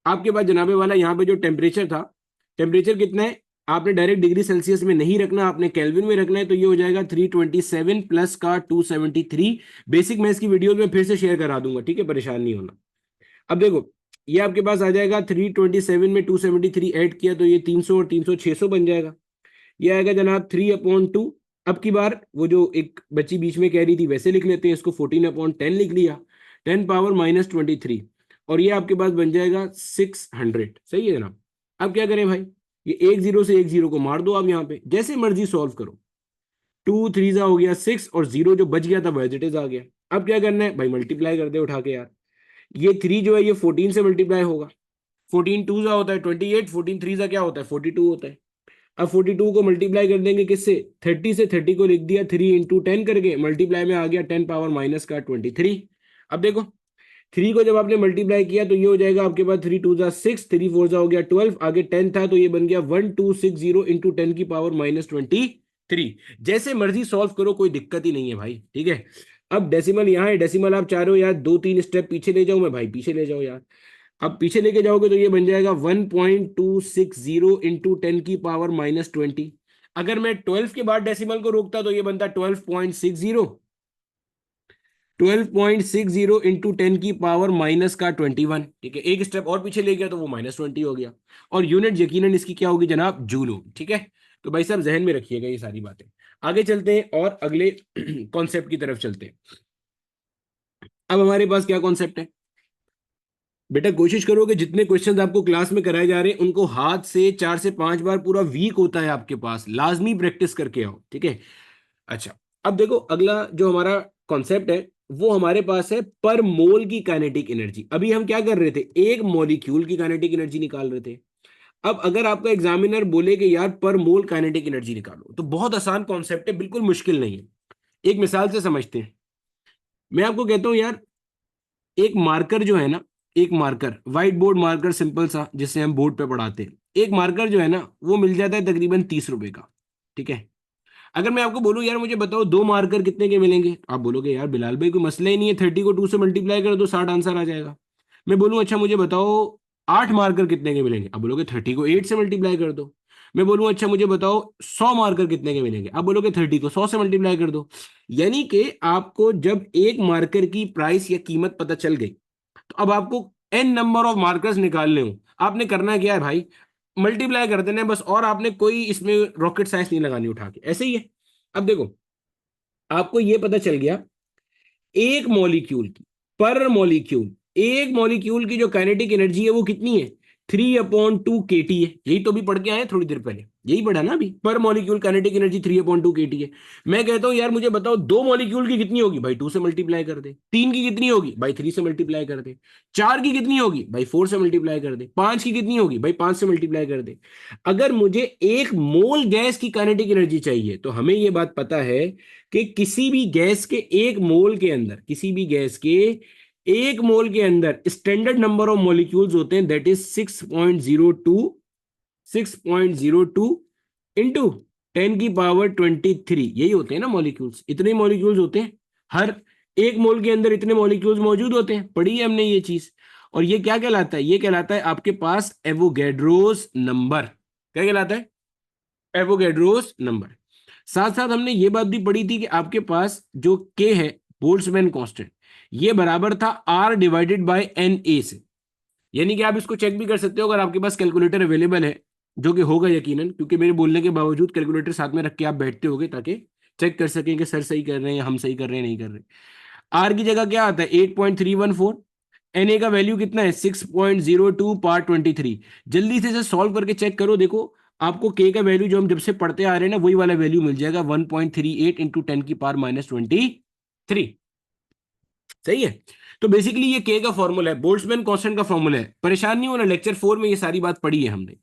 आपके पास जनाबे वाला यहाँ पे जो टेम्परेचर था, टेम्परेचर कितना है, आपने डायरेक्ट डिग्री सेल्सियस में नहीं रखना, आपने केल्विन में रखना है, तो ये हो जाएगा 327 प्लस का 273। बेसिक मैं इसकी वीडियो में फिर से शेयर करा दूंगा, ठीक है, परेशान नहीं होना। अब देखो ये आपके पास आ जाएगा 327 में 273 ऐड किया तो ये 300 और 300 600 बन जाएगा। ये आएगा जनाब 3/2। अब की बार वो जो एक बच्ची बीच में कह रही थी वैसे लिख लेते हैं इसको, 14/10 लिख लिया, 10 पावर -23, और ये आपके पास बन जाएगा 600। सही है जनाब। अब क्या करें भाई, ये एक जीरो से एक जीरो को मार दो, आप यहाँ पे जैसे मर्जी सॉल्व करो। 2 3 हो गया 6 और जीरो जो बच गया था वो एज इट इज आ गया। अब क्या करना है भाई, मल्टीप्लाई कर दे उठा के यार। ये 3 जो है ये 14 से मल्टीप्लाई होगा, 14 2 होता है 28, 14 3 क्या होता है 42 होता है। अब 42 को मल्टीप्लाई कर देंगे किससे, 30 से, 30 को लिख दिया 3 इंटू 10 करके, मल्टीप्लाई में आ गया 10 पावर -23। अब देखो 3 को जब आपने मल्टीप्लाई किया तो ये हो जाएगा आपके पास 3 2 6, 3 4 हो गया 12, आगे 10 था तो ये बन गया 1260 इंटू 10 की पावर -23। जैसे मर्जी सॉल्व करो, कोई दिक्कत ही नहीं है भाई, ठीक है। अब डेसिमल यहाँ है, डेसिमल आप चाह रहे हो यार 2 3 स्टेप पीछे ले जाओ, मैं भाई पीछे ले जाओ यार। अब पीछे लेके जाओगे तो ये बन जाएगा 1.260 इंटू 10 की पावर -20। अगर मैं 12 के बाद डेसिमल को रोकता तो ये बनता 12.60, 12.60 इंटू 10 की पावर -21। ठीक है, एक स्टेप और पीछे ले गया तो वो -20 हो गया, और यूनिट यकीनन इसकी क्या होगी जनाब, जूल होगी। ठीक है, तो भाई साहब जहन में रखिएगा ये सारी बातें। आगे चलते हैं और अगले कॉन्सेप्ट की तरफ चलते हैं। अब हमारे पास क्या कॉन्सेप्ट है बेटा, कोशिश करो कि जितने क्वेश्चंस आपको क्लास में कराए जा रहे हैं उनको हाथ से 4 से 5 बार, पूरा वीक होता है आपके पास, लाजमी प्रैक्टिस करके आओ, ठीक है। अच्छा, अब देखो अगला जो हमारा कॉन्सेप्ट है वो हमारे पास है पर मोल की काइनेटिक एनर्जी। अभी हम क्या कर रहे थे, एक मॉलिक्यूल की काइनेटिक एनर्जी निकाल रहे थे। अब अगर आपका एग्जामिनर बोले कि यार पर मोल काइनेटिक एनर्जी निकालो, तो बहुत आसान कॉन्सेप्ट है, बिल्कुल मुश्किल नहीं है। एक मिसाल से समझते हैं। मैं आपको कहता हूं यार, एक मार्कर जो है ना, एक marker, white board marker simple सा जिसे हम बोर्ड पे पढ़ाते हैं, एक मार्कर जो है ना वो मिल जाता है तकरीबन 30 रुपए का। ठीक है, अगर मैं आपको बोलूं यार मुझे बताओ दो मार्कर कितने के मिलेंगे, आप बोलोगे यार बिलाल भाई कोई मसला ही नहीं है, 30 को 2 से मल्टीप्लाई कर दो 60 आंसर आ जाएगा। मैं बोलूं अच्छा मुझे बताओ 8 मार्कर कितने के मिलेंगे, आप बोलोगे 30 को 8 से मल्टीप्लाई कर दो। मैं बोलूं अच्छा मुझे बताओ 100 मार्कर कितने के मिलेंगे, आप बोलोगे 30 को 100 से मल्टीप्लाई कर दो। यानी कि आपको जब एक मार्कर की प्राइस या कीमत पता चल गई तो अब आपको एन नंबर ऑफ मार्कर्स निकालने हो, आपने करना क्या है भाई, मल्टीप्लाई कर देना है बस, और आपने कोई इसमें रॉकेट साइंस नहीं लगानी उठा के, ऐसे ही है। अब देखो आपको यह पता चल गया एक मॉलिक्यूल की, पर मॉलिक्यूल, एक मॉलिक्यूल की जो काइनेटिक एनर्जी है वो कितनी है, 3/2 kT है, यही तो भी पढ़ के आए थोड़ी देर पहले। यही पढ़ा ना अभी, पर मॉलिक्यूल काइनेटिक एनर्जी 3/2 kT है। मैं कहता हूं यार मुझे बताओ 2 मॉलिक्यूल की कितनी होगी भाई, 2 से मल्टीप्लाई कर दे। 3 की कितनी होगी भाई, 3 से मल्टीप्लाई कर दे। 4 की कितनी होगी भाई, 4 से मल्टीप्लाई कर दे। 5 की कितनी होगी भाई, 5 से मल्टीप्लाई कर दे। अगर मुझे 1 मोल गैस की काइनेटिक एनर्जी चाहिए तो हमें यह बात पता है कि किसी भी गैस के 1 मोल के अंदर, किसी भी गैस के 1 मोल के अंदर स्टैंडर्ड नंबर ऑफ मॉलिक्यूल्स होते हैं, दैट इज 6.02 इंटू 10⁻23। यही होते हैं ना मॉलिक्यूल्स, इतने मॉलिक्यूल्स होते हैं। हर 1 मोल के अंदर इतने मॉलिक्यूल्स मौजूद होते हैं, पढ़ी है हमने ये चीज। और ये क्या कहलाता है, ये कहलाता है आपके पास एवोगैड्रोस नंबर। क्या कहलाता है, एवोगैड्रोस नंबर। साथ साथ हमने ये बात भी पढ़ी थी कि आपके पास जो के है, बोल्ट्जमैन कांस्टेंट, ये बराबर था R divided by N A से। यानी कि आप इसको चेक भी कर सकते हो अगर आपके पास कैलकुलेटर अवेलेबल है, जो कि होगा यकीनन, क्योंकि मेरे बोलने के बावजूद कैलकुलेटर साथ में रख के आप बैठते होगे ताकि चेक कर सकें कि सर सही कर रहे हैं या हम सही कर रहे हैं नहीं कर रहे। आर की जगह क्या आता है, 8.314। एन ए का वैल्यू कितना है, 6.02/23। जल्दी से इसे सॉल्व करके चेक करो, देखो आपको के का वैल्यू जो हम जब से पढ़ते आ रहे हैं ना, वही वाला वैल्यू मिल जाएगा, 1.38 इंटू 10⁻23। सही है। तो बेसिकली ये के का फॉर्मूला है, बोल्ट्जमैन कांस्टेंट का फॉर्मूला है। परेशान नहीं होना, लेक्चर 4 में ये सारी बात पढ़ी है हमने।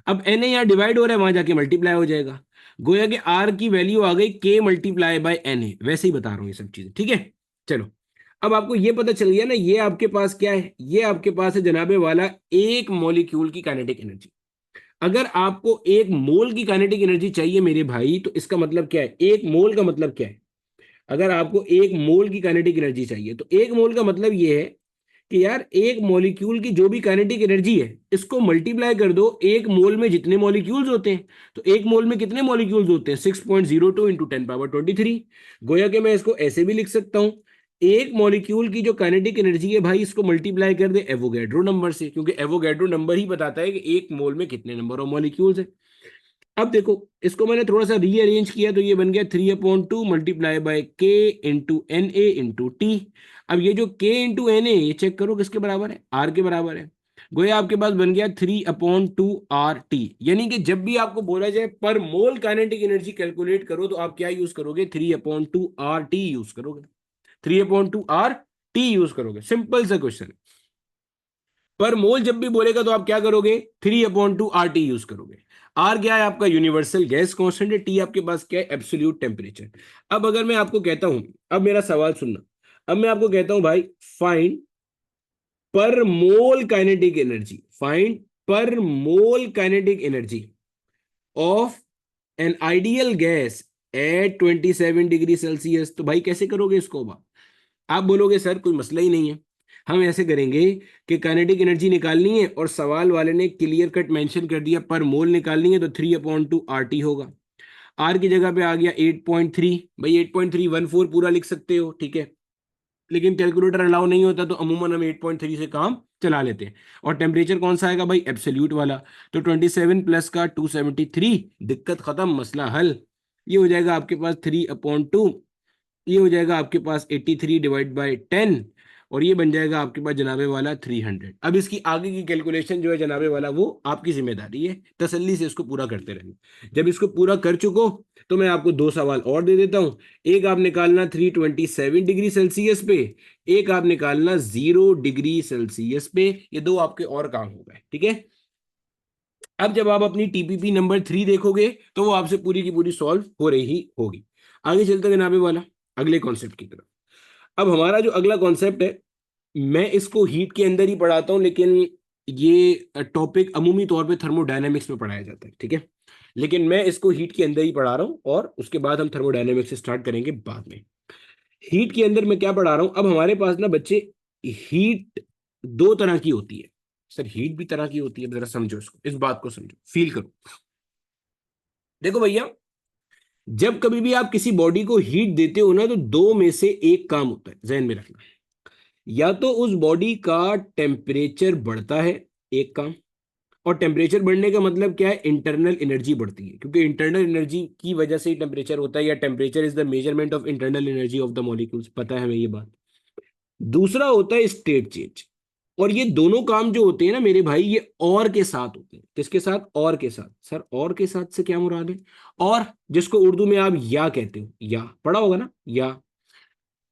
अब एन ए यहाँ डिवाइड हो रहा है, वहां जाके मल्टीप्लाई हो जाएगा। गोया कि आर की वैल्यू आ गई के मल्टीप्लाई बाय एन ए। वैसे ही बता रहा हूँ ये सब चीजें, ठीक है। चलो, अब आपको ये पता चल गया ना, ये आपके पास क्या है, ये आपके पास है जनाबे वाला 1 मॉलिक्यूल की काइनेटिक एनर्जी। अगर आपको 1 मोल की काइनेटिक एनर्जी चाहिए मेरे भाई, तो इसका मतलब क्या है, 1 मोल का मतलब क्या है। अगर आपको 1 मोल की काइनेटिक एनर्जी चाहिए तो 1 मोल का मतलब ये है कि यार 1 मॉलिक्यूल की जो भी काइनेटिक एनर्जी है, इसको मल्टीप्लाई कर दो 1 मोल में जितने मॉलिक्यूल्स होते हैं। तो 1 मोल में कितने मॉलिक्यूल्स होते हैं, 6.02 इंटू 10⁻23। गोया कि मैं इसको ऐसे भी लिख सकता हूं, 1 मॉलिक्यूल की जो काइनेटिक एनर्जी है भाई, इसको मल्टीप्लाई कर दे एवोगैड्रो नंबर से, क्योंकि एवोगैड्रो नंबर ही बताता है कि 1 मोल में कितने नंबर ऑफ मॉलिक्यूल्स है। अब देखो, इसको मैंने थोड़ा सा रीअरेंज किया तो ये बन गया 3/2 multiply by K into N A into T. अब ये जो के इंटू एन ए, ये चेक करो किसके बराबर है, आर के बराबर है। गोया आपके पास बन गया 3/2 RT। यानी कि जब भी आपको बोला जाए पर मोल काइनेटिक एनर्जी कैलकुलेट करो, तो आप क्या यूज करोगे, 3/2 RT यूज करोगे। 3/2 RT यूज करोगे, सिंपल सा क्वेश्चन। पर मोल जब भी बोलेगा तो आप क्या करोगे, 3/2 RT यूज करोगे। आर क्या है आपका, यूनिवर्सल गैस कांस्टेंट है। टी आपके पास क्या है, एब्सोल्यूट टेम्परेचर। अब अगर मैं आपको कहता हूं, अब मेरा सवाल सुनना, अब मैं आपको कहता हूं भाई find per mole kinetic energy, find per mole kinetic energy of an ideal gas at 27 degree Celsius. तो भाई कैसे करोगे इसको, आप बोलोगे सर कोई मसला ही नहीं है, हम ऐसे करेंगे कि काइनेटिक एनर्जी निकालनी है और सवाल वाले ने क्लियर कट मेंशन कर दिया पर मोल निकालनी है, तो 3/2 RT होगा। आर की जगह पे आ गया 8.3, भाई 8.314 पूरा लिख सकते हो, ठीक है। लेकिन कैलकुलेटर अलाउ नहीं होता तो अमूमन हम 8.3 से काम चला लेते हैं। और टेम्परेचर कौन सा आएगा भाई, एब्सोल्यूट वाला। तो 27 प्लस का 273, दिक्कत खत्म, मसला हल। ये हो जाएगा आपके पास 3/2, ये हो जाएगा आपके पास 83 डिवाइड बाई 10, और ये बन जाएगा आपके पास जनाबे वाला 300। अब इसकी आगे की कैलकुलेशन जो है जनाबे वाला, वो आपकी जिम्मेदारी है, तसल्ली से इसको पूरा करते रहना। जब इसको पूरा कर चुको तो मैं आपको 2 सवाल और दे देता हूं। एक आप निकालना 327 डिग्री सेल्सियस पे, एक आप निकालना 0 डिग्री सेल्सियस पे। ये 2 आपके और काम हो गए, ठीक है। अब जब आप अपनी टीपीपी नंबर 3 देखोगे तो वो आपसे पूरी की पूरी सॉल्व हो रही ही होगी। आगे चलते जनाबे वाला अगले कॉन्सेप्ट की तरफ। अब हमारा जो अगला कॉन्सेप्ट है, मैं इसको हीट के अंदर ही पढ़ाता हूं, लेकिन ये टॉपिक अमूमी तौर पे थर्मोडायनेमिक्स में पढ़ाया जाता है, ठीक है। लेकिन मैं इसको हीट के अंदर ही पढ़ा रहा हूं, और उसके बाद हम थर्मोडायनेमिक्स से स्टार्ट करेंगे बाद में। हीट के अंदर मैं क्या पढ़ा रहा हूं, अब हमारे पास ना बच्चे, हीट 2 तरह की होती है। सर हीट भी तरह की होती है, जरा समझो इसको, इस बात को समझो, फील करो। देखो भैया, जब कभी भी आप किसी बॉडी को हीट देते हो ना, तो 2 में से एक काम होता है, जहन में रखना। या तो उस बॉडी का टेम्परेचर बढ़ता है, एक काम। और टेम्परेचर बढ़ने का मतलब क्या है, इंटरनल एनर्जी बढ़ती है, क्योंकि इंटरनल एनर्जी की वजह से ही टेम्परेचर होता है, या temperature is the measurement of internal energy of the molecules, पता है हमें ये बात। दूसरा होता है स्टेट चेंज। और ये दोनों काम जो होते हैं ना मेरे भाई, ये और के साथ होते हैं। किसके साथ? और के साथ। सर और के साथ से क्या मुराद है? और जिसको उर्दू में आप या कहते हो, या पढ़ा होगा ना, या।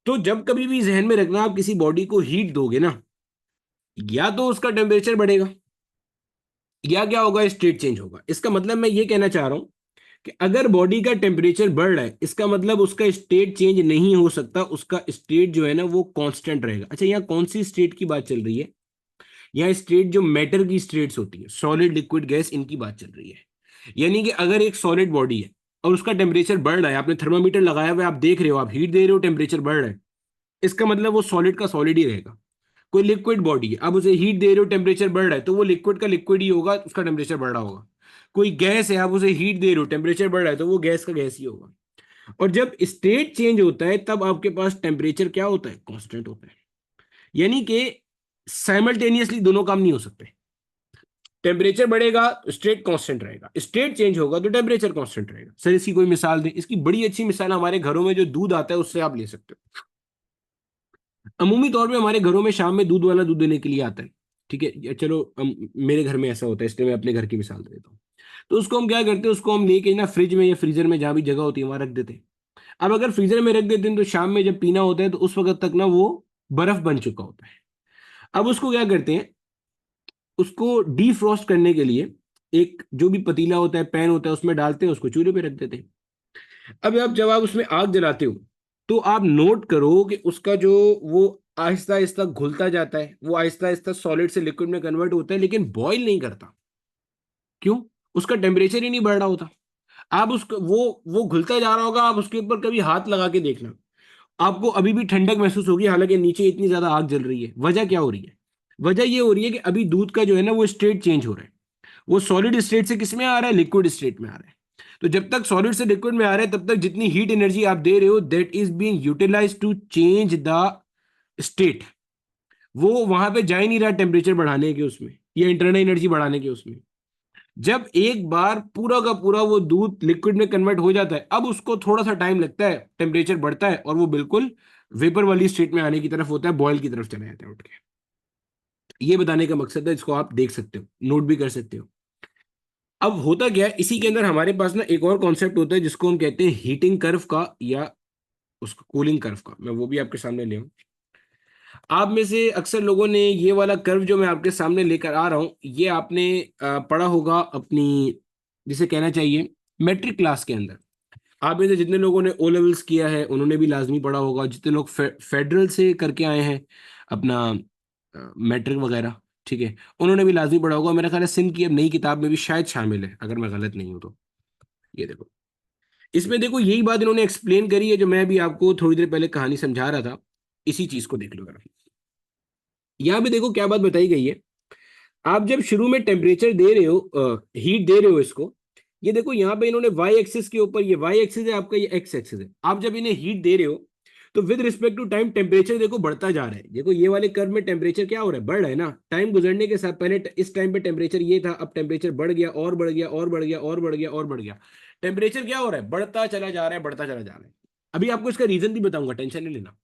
तो जब कभी भी जहन में रखना, आप किसी बॉडी को हीट दोगे ना, या तो उसका टेम्परेचर बढ़ेगा, या क्या होगा, स्टेट चेंज होगा। इसका मतलब मैं ये कहना चाह रहा हूं कि अगर बॉडी का टेम्परेचर बढ़ रहा है, इसका मतलब उसका स्टेट चेंज नहीं हो सकता, उसका स्टेट जो है ना वो कांस्टेंट रहेगा। अच्छा, यहाँ कौन सी स्टेट की बात चल रही है? यहाँ स्टेट जो मैटर की स्टेट्स होती है, सॉलिड लिक्विड गैस, इनकी बात चल रही है। यानी कि अगर एक सॉलिड बॉडी है और उसका टेम्परेचर बढ़ रहा है, आपने थर्मामीटर लगाया हुआ है, आप देख रहे हो, आप हीट दे रहे हो, टेम्परेचर बढ़ रहा है, इसका मतलब वो सॉलिड का सॉलिड ही रहेगा। कोई लिक्विड बॉडी है, आप उसे हीट दे रहे हो, टेम्परेचर बढ़ रहा है, तो वो लिक्विड का लिक्विड ही होगा, उसका टेम्परेचर बढ़ रहा होगा। कोई गैस है, आप उसे हीट दे रहे हो, टेम्परेचर बढ़ रहा है, तो वो गैस का गैस ही होगा। और जब स्टेट चेंज होता है तब आपके पास टेम्परेचर क्या होता है? कांस्टेंट होता है। यानी कि साइमल्टेनियसली दोनों काम नहीं हो सकते। टेम्परेचर बढ़ेगा तो स्टेट कांस्टेंट रहेगा, स्टेट चेंज होगा तो टेम्परेचर कांस्टेंट रहेगा। सर इसकी कोई मिसाल दें? इसकी बड़ी अच्छी मिसाल हमारे घरों में जो दूध आता है उससे आप ले सकते हो। अमूमी तौर पे हमारे घरों में शाम में दूध वाला दूध देने के लिए आता है, ठीक है, चलो मेरे घर में ऐसा होता है, इसलिए मैं अपने घर की मिसाल दे देता हूँ। तो उसको हम क्या करते हैं, उसको हम लेके ना फ्रिज में या फ्रीजर में, जहाँ भी जगह होती है वहां रख देते हैं। अब अगर फ्रीजर में रख देते हैं तो शाम में जब पीना होता है तो उस वक्त तक ना वो बर्फ बन चुका होता है। अब उसको क्या करते हैं, उसको डीफ्रॉस्ट करने के लिए एक जो भी पतीला होता है, पैन होता है, उसमें डालते हैं, उसको चूल्हे पे रख देते हैं। अब आप जब आप उसमें आग जलाते हो तो आप नोट करो कि उसका जो वो आहिस्ता आहिस्ता घुलता जाता है, वो आहिस्ता आहिस्ता सॉलिड से लिक्विड में कन्वर्ट होता है, लेकिन बॉईल नहीं करता। क्यों? उसका टेम्परेचर ही नहीं बढ़ रहा होता। आप उसको वो घुलता जा रहा होगा, आप उसके ऊपर कभी हाथ लगा के देखना, आपको अभी भी ठंडक महसूस होगी, हालांकि नीचे इतनी ज्यादा आग जल रही है। वजह क्या हो रही है? वजह ये हो रही है कि अभी दूध का जो है ना वो स्टेट चेंज हो रहा है। वो सॉलिड स्टेट से किस में आ रहा है? लिक्विड स्टेट में आ रहा है। तो जब तक सॉलिड से लिक्विड में आ रहा है तब तक जितनी हीट एनर्जी आप दे रहे हो, that is being utilize to change the state. वो वहां पे जा ही नहीं रहा टेम्परेचर बढ़ाने के उसमें, या इंटरनल एनर्जी बढ़ाने के उसमें। जब एक बार पूरा का पूरा वो दूध लिक्विड में कन्वर्ट हो जाता है, अब उसको थोड़ा सा टाइम लगता है, टेम्परेचर बढ़ता है और वो बिल्कुल वेपर वाली स्टेट में आने की तरफ होता है, बॉयल की तरफ चला जाता है उठ के। ये बताने का मकसद है, इसको आप देख सकते हो, नोट भी कर सकते हो। अब होता क्या है, इसी के अंदर हमारे पास ना एक और कॉन्सेप्ट होता है जिसको हम कहते हैं हीटिंग कर्व का, या उसको कूलिंग कर्व का। मैं वो भी आपके सामने ले आऊं। आप में से अक्सर लोगों ने ये वाला कर्व जो मैं आपके सामने लेकर आ रहा हूं, ये आपने पढ़ा होगा अपनी, जिसे कहना चाहिए मैट्रिक क्लास के अंदर। आप में से जितने लोगों ने ओ लेवल्स किया है उन्होंने भी लाजमी पढ़ा होगा, जितने लोग फेडरल से करके आए हैं अपना मैट्रिक वगैरह, ठीक है, उन्होंने भी लाजमी पढ़ा होगा। मेरा ख्याल है सिंध की अब नई किताब में भी शायद शामिल है, अगर मैं गलत नहीं हूं तो। ये देखो, इसमें देखो यही बात इन्होंने एक्सप्लेन करी है जो मैं भी आपको थोड़ी देर पहले कहानी समझा रहा था। इसी चीज को देख लो जरा। यहाँ पे देखो क्या बात बताई गई है। आप जब शुरू में टेम्परेचर दे रहे हो, हीट दे रहे हो इसको, ये देखो यहाँ पे इन्होंने वाई एक्सिस के ऊपर, ये वाई एक्सिस है आपका, ये एक्स एक्सिस है। आप जब इन्हें हीट दे रहे हो तो with respect to time temperature देखो बढ़ता जा रहा है। देखो ये वाले कर्व में टेम्परेचर क्या हो रहा है? बढ़ रहा है ना। टाइम गुजरने के साथ, पहले इस टाइम पे टेम्परेचर ये था, अब टेम्परेचर बढ़ गया और बढ़ गया और बढ़ गया और बढ़ गया और बढ़ गया। टेम्परेचर क्या हो रहा है? बढ़ता चला जा रहा है, बढ़ता चला जा रहा है। अभी आपको इसका रीजन भी बताऊंगा, टेंशन नहीं लेना।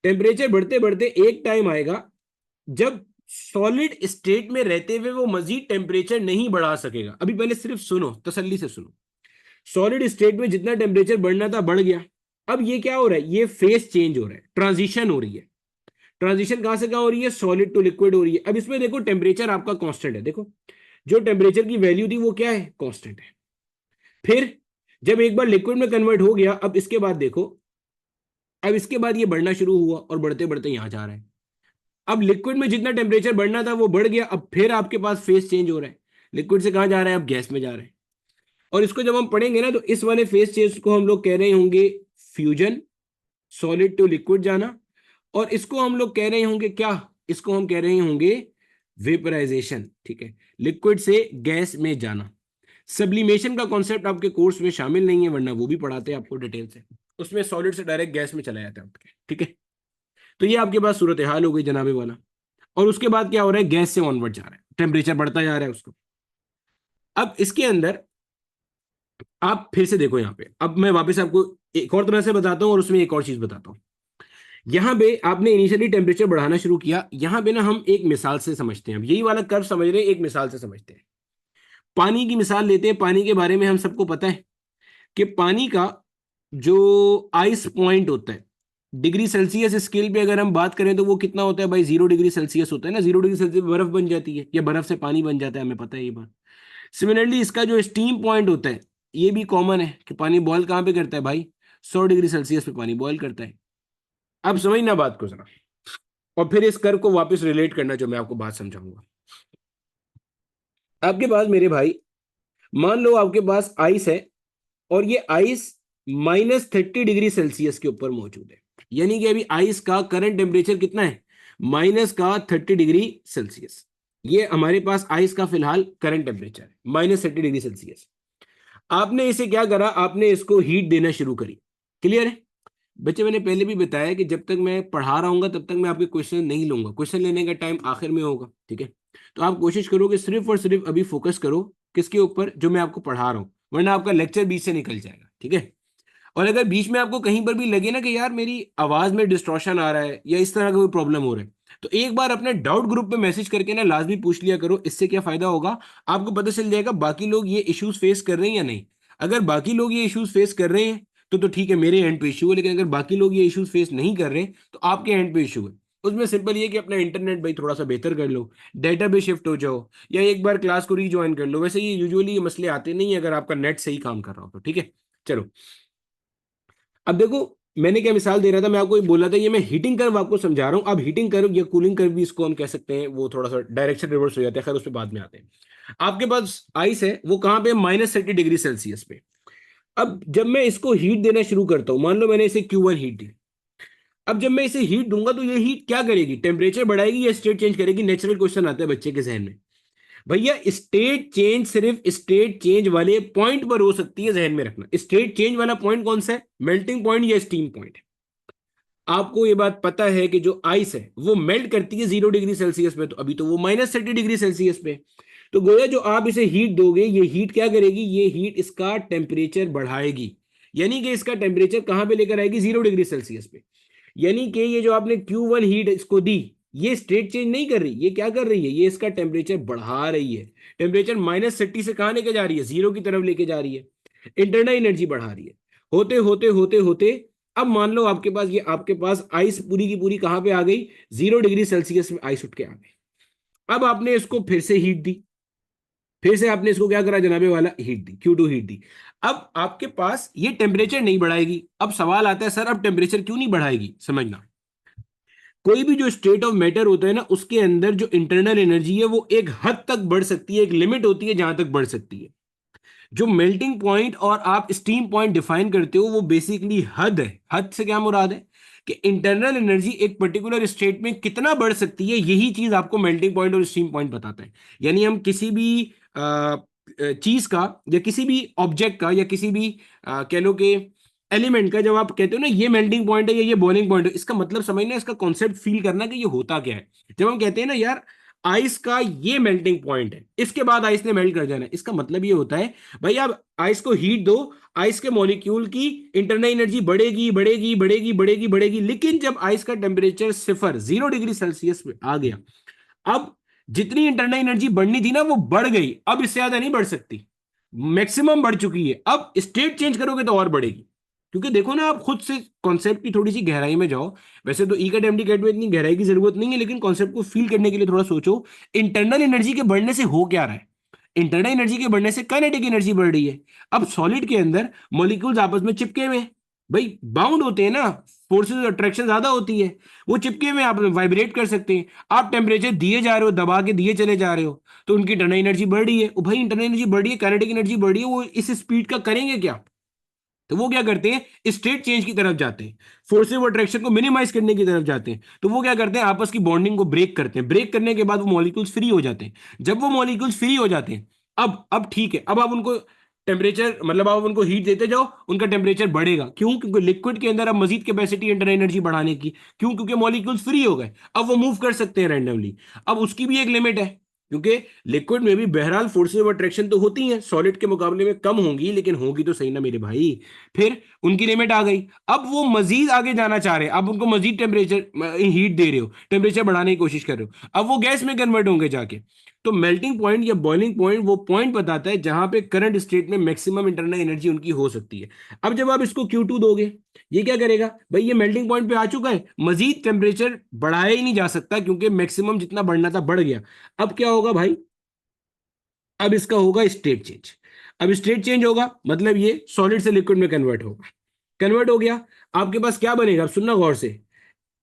टेम्परेचर बढ़ते बढ़ते एक टाइम आएगा जब सॉलिड स्टेट में रहते हुए वो मजीद टेम्परेचर नहीं बढ़ा सकेगा। अभी पहले सिर्फ सुनो, तसल्ली से सुनो। सॉलिड स्टेट में जितना टेम्परेचर बढ़ना था बढ़ गया। अब ये क्या हो रहा है? ये फेस चेंज हो रहा है, ट्रांजिशन हो रही है। ट्रांजिशन कहां से कहां हो रही है? सॉलिड टू लिक्विड हो रही है। अब इसमें देखो टेम्परेचर आपका कांस्टेंट है, देखो जो टेम्परेचर की वैल्यू थी वो क्या है? कांस्टेंट है। फिर जब एक बार लिक्विड में कन्वर्ट हो गया, अब इसके बाद देखो, अब इसके बाद ये बढ़ना शुरू हुआ और बढ़ते बढ़ते यहां जा रहा है। अब लिक्विड में जितना टेम्परेचर बढ़ना था वो बढ़ गया, अब फिर आपके पास फेस चेंज हो रहा है। लिक्विड से कहां जा रहा है? अब गैस में जा रहा है। और इसको जब हम पढ़ेंगे ना तो इस वाले फेस चेंज को हम लोग कह रहे होंगे फ्यूजन, सॉलिड टू लिक्विड जाना। और इसको हम लोग कह रहे होंगे क्या? इसको हम कह रहे होंगे वेपराइजेशन, ठीक है, लिक्विड से गैस में जाना। सब्लिमेशन का कॉन्सेप्ट आपके कोर्स में शामिल नहीं है, वरना वो भी पढ़ाते हैं आपको डिटेल से। उसमें सॉलिड से डायरेक्ट गैस में चला जाता है आपके, ठीक है। तो ये आपके पास सूरत हाल हो गई जनाबे वाला। और उसके बाद क्या हो रहा है? गैस से ऑनवर्ड जा रहा है, टेम्परेचर बढ़ता जा रहा है उसको। अब इसके अंदर आप फिर से देखो यहाँ पे, अब मैं वापस आपको एक और तरह से बताता हूँ और उसमें एक और चीज बताता हूँ। यहां पे आपने इनिशियली टेम्परेचर बढ़ाना शुरू किया, यहां पे ना हम एक मिसाल से समझते हैं, अब यही वाला कर्व समझ रहे हैं, एक मिसाल से समझते हैं। पानी की मिसाल लेते हैं। पानी के बारे में हम सबको पता है कि पानी का जो आइस पॉइंट होता है, डिग्री सेल्सियस स्केल पे अगर हम बात करें तो वो कितना होता है भाई, 0 डिग्री सेल्सियस होता है ना। 0 डिग्री सेल्सियस बर्फ बन जाती है, या बर्फ से पानी बन जाता है, हमें पता है ये बात। सिमिलरली इसका जो स्टीम पॉइंट होता है, ये भी कॉमन है कि पानी बॉयल कहाँ पे करता है भाई, 100 डिग्री सेल्सियस पे पानी बॉयल करता है। अब समझना बात को जरा, और फिर इस कर्व को वापस रिलेट करना जो मैं आपको बात समझाऊंगा। आपके पास मेरे भाई, मान लो आपके पास आइस है, और ये आइस -30 डिग्री सेल्सियस के ऊपर मौजूद है। यानी कि अभी आइस का करंट टेम्परेचर कितना है, -30 डिग्री सेल्सियस। ये हमारे पास आइस का फिलहाल करंट टेम्परेचर है, -30 डिग्री सेल्सियस। आपने इसे क्या करा, आपने इसको हीट देना शुरू करी। क्लियर है बच्चे, मैंने पहले भी बताया कि जब तक मैं पढ़ा रहा हूँ तब तक मैं आपके क्वेश्चन नहीं लूंगा, क्वेश्चन लेने का टाइम आखिर में होगा, ठीक है। तो आप कोशिश करो कि सिर्फ और सिर्फ अभी फोकस करो किसके ऊपर, जो मैं आपको पढ़ा रहा हूँ, वरना आपका लेक्चर बीच से निकल जाएगा, ठीक है। और अगर बीच में आपको कहीं पर भी लगे ना कि यार मेरी आवाज में डिस्टॉर्शन आ रहा है या इस तरह का कोई प्रॉब्लम हो रहा है, तो एक बार अपने डाउट ग्रुप पे मैसेज करके ना लाजमी पूछ लिया करो। इससे क्या फायदा होगा, आपको पता चल जाएगा बाकी लोग ये इश्यूज फेस कर रहे हैं या नहीं। अगर बाकी लोग ये इश्यूज फेस कर रहे हैं तो ठीक है, मेरे एंड पे इशू है, लेकिन अगर बाकी लोग ये इश्यूज फेस नहीं कर रहे तो आपके एंड पे इशू है। उसमें सिंपल ये कि अपना इंटरनेट भाई थोड़ा सा बेहतर कर लो, डेटा पे शिफ्ट हो जाओ, या एक बार क्लास को रीज्वाइन कर लो। वैसे ये यूजुअली ये मसले आते नहीं है अगर आपका नेट सही काम कर रहा हो तो, ठीक है। चलो, अब देखो, मैंने क्या मिसाल दे रहा था, मैं आपको ये बोला था, ये मैं हीटिंग कर्व आपको समझा रहा हूं। अब हीटिंग कर्व या कूलिंग कर्व भी इसको हम कह सकते हैं, वो थोड़ा सा डायरेक्शन रिवर्स हो जाता है, खैर उस पर बाद में आते हैं। आपके पास आइस है, वो कहां पे, -30 डिग्री सेल्सियस पे। अब जब मैं इसको हीट देना शुरू करता हूं, मान लो मैंने इसे Q1 हीट दी। अब जब मैं इसे हीट दूंगा तो ये हीट क्या करेगी, टेम्परेचर बढ़ाएगी या स्टेट चेंज करेगी। नेचुरल क्वेश्चन आता है बच्चे के जहन में, भैया स्टेट चेंज सिर्फ स्टेट चेंज वाले पॉइंट पर हो सकती है, जहन में रखना। स्टेट चेंज वाला पॉइंट कौन सा है, मेल्टिंग पॉइंट या स्टीम पॉइंट। आपको ये बात पता है कि जो आइस है वो मेल्ट करती है 0 डिग्री सेल्सियस पे, तो अभी तो वो -30 डिग्री सेल्सियस पे। तो गोया जो आप इसे हीट दोगे, ये हीट क्या करेगी, ये हीट इसका टेम्परेचर बढ़ाएगी। यानी कि इसका टेम्परेचर कहां पे लेकर आएगी, 0 डिग्री सेल्सियस पे। यानी कि ये जो आपने Q1 हीट इसको दी, ये स्टेट चेंज नहीं कर रही, ये क्या कर रही है, ये इसका टेम्परेचर बढ़ा रही है। टेम्परेचर -30 से कहां लेके जा रही है, 0 की तरफ लेके जा रही है। इंटरनल एनर्जी बढ़ा रही है। होते होते होते होते अब मान लो आपके पास ये, आपके पास आइस पूरी की पूरी कहां पे आ गई, 0 डिग्री सेल्सियस में आइस उठ के आ गई। अब आपने इसको फिर से हीट दी, फिर से आपने इसको क्या करा जनाबे वाला, हीट दी, Q2 हीट दी। अब आपके पास ये टेम्परेचर नहीं बढ़ाएगी। अब सवाल आता है, सर अब टेम्परेचर क्यों नहीं बढ़ाएगी, समझना। कोई भी जो स्टेट ऑफ मैटर होता है ना, उसके अंदर जो इंटरनल एनर्जी है वो एक हद तक बढ़ सकती है, एक लिमिट होती है जहां तक बढ़ सकती है। जो मेल्टिंग पॉइंट और आप स्टीम पॉइंट डिफाइन करते हो वो बेसिकली हद है। हद से क्या मुराद है कि इंटरनल एनर्जी एक पर्टिकुलर स्टेट में कितना बढ़ सकती है, यही चीज आपको मेल्टिंग पॉइंट और स्टीम पॉइंट बताता है। यानी हम किसी भी चीज का या किसी भी ऑब्जेक्ट का या किसी भी कह लो कि एलिमेंट का, जब आप कहते हो ना ये मेल्टिंग पॉइंट है या ये बॉइलिंग पॉइंट है, इसका मतलब समझना, इसका कॉन्सेप्ट फील करना कि ये होता क्या है। जब हम कहते हैं ना यार आइस का ये मेल्टिंग पॉइंट है, इसके बाद आइस ने मेल्ट कर जाना है, इसका मतलब ये होता है भाई आप आइस को हीट दो, आइस के मॉलिक्यूल की इंटरनल एनर्जी बढ़ेगी बढ़ेगी बढ़ेगी बढ़ेगी बढ़ेगी, लेकिन जब आइस का टेम्परेचर 0 डिग्री सेल्सियस पे आ गया, अब जितनी इंटरनल एनर्जी बढ़नी थी ना वो बढ़ गई, अब इससे ज्यादा नहीं बढ़ सकती, मैक्सिमम बढ़ चुकी है। अब स्टेट चेंज करोगे तो और बढ़ेगी। क्योंकि देखो ना, आप खुद से कॉन्सेप्ट की थोड़ी सी गहराई में जाओ। वैसे तो ई कैट एमडी कैट में इतनी गहराई की जरूरत नहीं है, लेकिन कॉन्सेप्ट को फील करने के लिए थोड़ा सोचो। इंटरनल एनर्जी के बढ़ने से हो क्या रहा है, इंटरनल एनर्जी के बढ़ने से काइनेटिक एनर्जी बढ़ रही है। अब सॉलिड के अंदर मॉलिक्यूल्स आपस में चिपके हुए हैं, भाई बाउंड होते हैं ना, फोर्सेस अट्रैक्शन ज्यादा होती है, वो चिपके हुए आप वाइब्रेट कर सकते हैं। आप टेम्परेचर दिए जा रहे हो, दबा के दिए चले जा रहे हो, तो उनकी इंटरनल एनर्जी बढ़ रही है। भाई इंटरनल एनर्जी बढ़ रही है, काइनेटिक एनर्जी बढ़ रही है, वो इस स्पीड का करेंगे क्या, तो वो क्या करते हैं, स्टेट चेंज की तरफ जाते हैं, फोर्सिव अट्रैक्शन को मिनिमाइज करने की तरफ जाते हैं। तो वो क्या करते हैं, आपस की बॉन्डिंग को ब्रेक करते हैं। ब्रेक करने के बाद वो मॉलिक्यूल्स फ्री हो जाते हैं। जब वो मॉलिक्यूल्स फ्री हो जाते हैं, अब ठीक है, अब आप उनको टेम्परेचर, मतलब आप उनको हीट देते जाओ, उनका टेम्परेचर बढ़ेगा। क्यों, क्योंकि लिक्विड के अंदर अब मजीद कैपेसिटी इंटरनल एनर्जी बढ़ाने की। क्यों, क्योंकि मॉलिक्यूल्स फ्री हो गए, अब वो मूव कर सकते हैं रैंडमली। अब उसकी भी एक लिमिट है, क्योंकि लिक्विड में भी बहरहाल फोर्सेस ऑफ अट्रैक्शन तो होती हैं, सॉलिड के मुकाबले में कम होंगी, लेकिन होगी तो सही ना मेरे भाई। फिर उनकी लिमिट आ गई, अब वो मजीद आगे जाना चाह रहे हैं, अब उनको मजीद टेम्परेचर हीट दे रहे हो, टेम्परेचर बढ़ाने की कोशिश कर रहे हो, अब वो गैस में कन्वर्ट होंगे जाके। तो मेल्टिंग पॉइंट या बॉइलिंग पॉइंट वो पॉइंट बताता है जहां पे करंट स्टेट में मैक्सिमम इंटरनल एनर्जी उनकी हो सकती है। अब जब आप इसको Q2 दोगे, ये क्या करेगा भाई, ये मेल्टिंग पॉइंट पे आ चुका है, मजीद टेम्परेचर बढ़ाया ही नहीं जा सकता क्योंकि मैक्सिमम जितना बढ़ना था बढ़ गया। अब क्या होगा भाई, अब इसका होगा स्टेट चेंज। अब स्टेट चेंज होगा मतलब ये सॉलिड से लिक्विड में कन्वर्ट होगा। कन्वर्ट हो गया, आपके पास क्या बनेगा, अब सुनना गौर से,